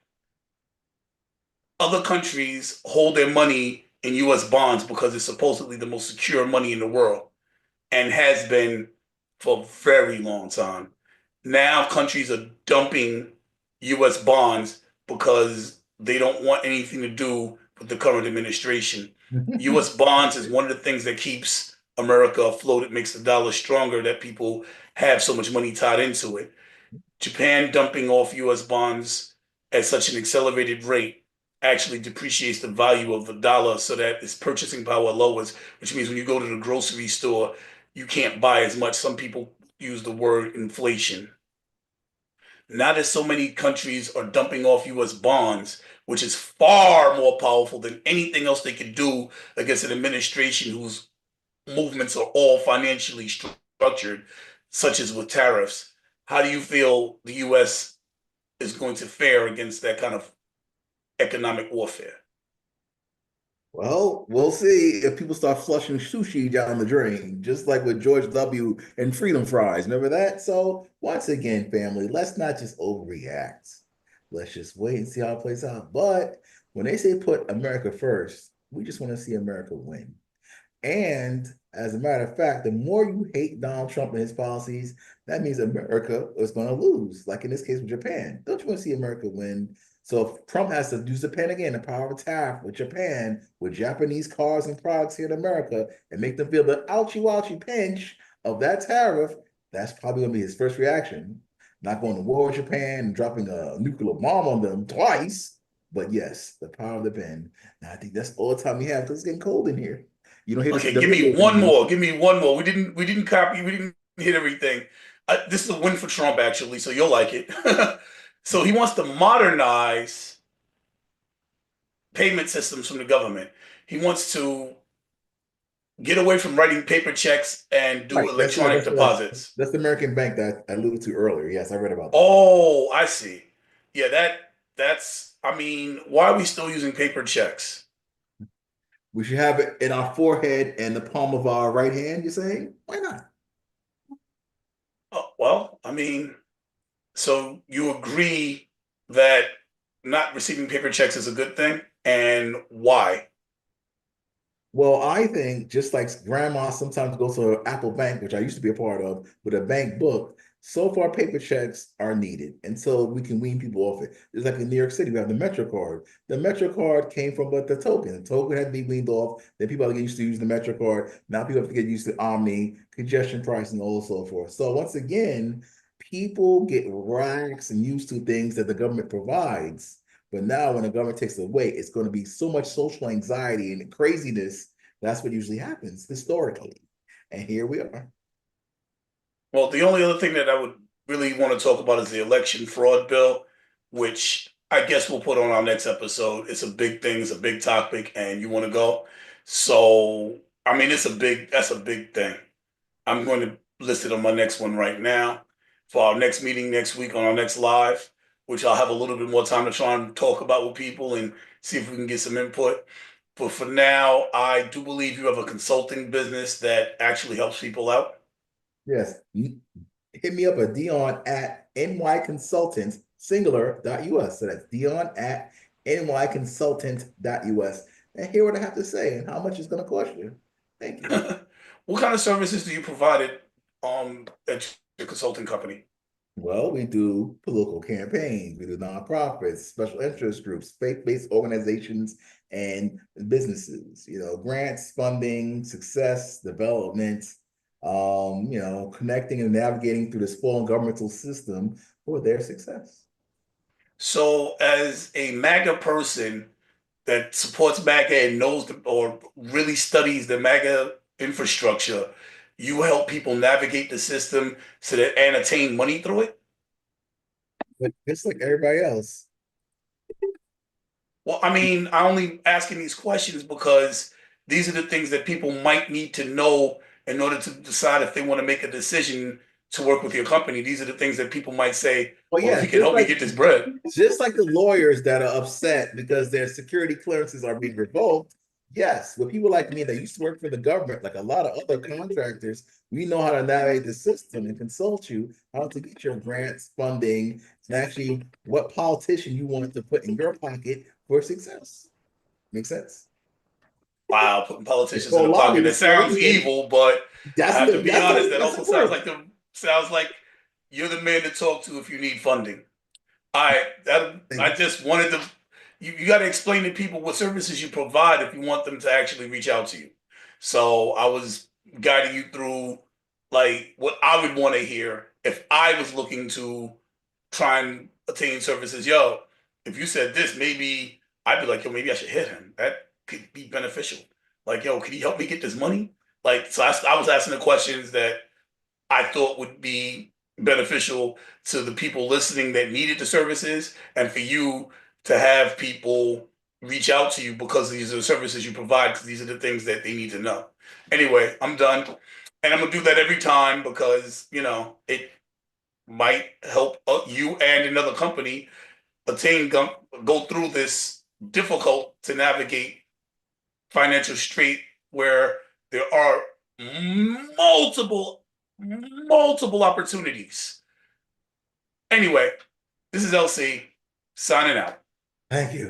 other countries hold their money in U.S. bonds because it's supposedly the most secure money in the world and has been for a very long time. Now countries are dumping U.S. bonds because they don't want anything to do with the current administration. U.S. bonds is one of the things that keeps America afloat. It makes the dollar stronger. That people have so much money tied into it. Japan dumping off US bonds at such an accelerated rate actually depreciates the value of the dollar so that its purchasing power lowers, which means when you go to the grocery store, you can't buy as much. Some people use the word inflation. Now that so many countries are dumping off US bonds, which is far more powerful than anything else they could do against an administration whose movements are all financially structured, such as with tariffs. How do you feel the US is going to fare against that kind of economic warfare? Well, we'll see if people start flushing sushi down the drain, just like with George W. and Freedom Fries. Remember that? So, once again, family, let's not just overreact. Let's just wait and see how it plays out. But when they say put America first, we just want to see America win. And as a matter of fact, the more you hate Donald Trump and his policies, that means America is going to lose. Like in this case with Japan. Don't you want to see America win? So if Trump has to use Japan again, the power of tariff with Japan, with Japanese cars and products here in America, and make them feel the ouchie ouchie pinch of that tariff, that's probably going to be his first reaction. Not going to war with Japan and dropping a nuclear bomb on them twice. But yes, the power of the pen. Now I think that's all the time we have because it's getting cold in here. You don't hear this, Okay, the give me radio one anymore. more. Give me one more. We didn't copy. We didn't hit everything. This is a win for Trump, actually, so you'll like it. So he wants to modernize payment systems from the government. He wants to get away from writing paper checks and do Right. That's the electronic deposits. that's the American bank that I alluded to earlier. Yes, I read about that. Oh, I see. Yeah, that's I mean, why are we still using paper checks? We should have it in our forehead and the palm of our right hand, you're saying? Why not? Oh, well, I mean, so you agree that not receiving paper checks is a good thing, and why? Well, I think just like grandma sometimes goes to Apple Bank, which I used to be a part of, with a bank book, so far paper checks are needed. And so we can wean people off it. Just like in New York City, we have the Metro card. The Metro card came from but the token. The token had to be weaned off. Then people get used to using the Metro card. Now people have to get used to Omni, congestion pricing, and so forth. So once again, people get racks and used to things that the government provides. But now, when the government takes it away, it's going to be so much social anxiety and craziness. That's what usually happens historically. And here we are. Well, the only other thing that I would really want to talk about is the election fraud bill, which I guess we'll put on our next episode. It's a big thing, it's a big topic, and you want to go. So, I mean, that's a big thing. I'm going to list it on my next one right now for our next meeting next week on our next live, which I'll have a little bit more time to try and talk about with people and see if we can get some input. But for now, I do believe you have a consulting business that actually helps people out. Yes. Hit me up at Dion at nyconsultants singular.us. So that's Dion at nyconsultant.us. And hear what I have to say and how much it's going to cost you. Thank you. What kind of services do you provide at your consulting company? Well, we do political campaigns, we do nonprofits, special interest groups, faith-based organizations, and businesses. Grants, funding, success, development. Connecting and navigating through this fallen governmental system for their success. So, as a MAGA person that supports MAGA and knows or really studies the MAGA infrastructure, you help people navigate the system so that and attain money through it. But just like everybody else, Well, I mean, I only asking these questions because these are the things that people might need to know in order to decide if they want to make a decision to work with your company. These are the things that people might say, well, well, if yeah, he can help me get this bread. just like the lawyers that are upset because their security clearances are being revoked. Yes, with people like me that used to work for the government, like a lot of other contractors, we know how to navigate the system and consult you how to get your grants, funding, and actually what politician you want to put in your pocket for success. Make sense? Wow, putting It's politicians in called the pocket. lobbying. That It's called sounds lobbying. evil, but I That's have to the be honest, that that's also the word. sounds like you're the man to talk to if you need funding. I just wanted to you got to explain to people what services you provide if you want them to actually reach out to you. So I was guiding you through like what I would want to hear if I was looking to try and attain services. Yo, if you said this, maybe I'd be like, yo, maybe I should hit him. That could be beneficial. Like, yo, could he help me get this money? Like, so I was asking the questions that I thought would be beneficial to the people listening that needed the services, and for you to have people reach out to you because these are the services you provide, because these are the things that they need to know. Anyway, I'm done. And I'm gonna do that every time because, it might help you and another company attain go through this difficult to navigate financial street where there are multiple multiple opportunities. Anyway, this is LC signing out. Thank you.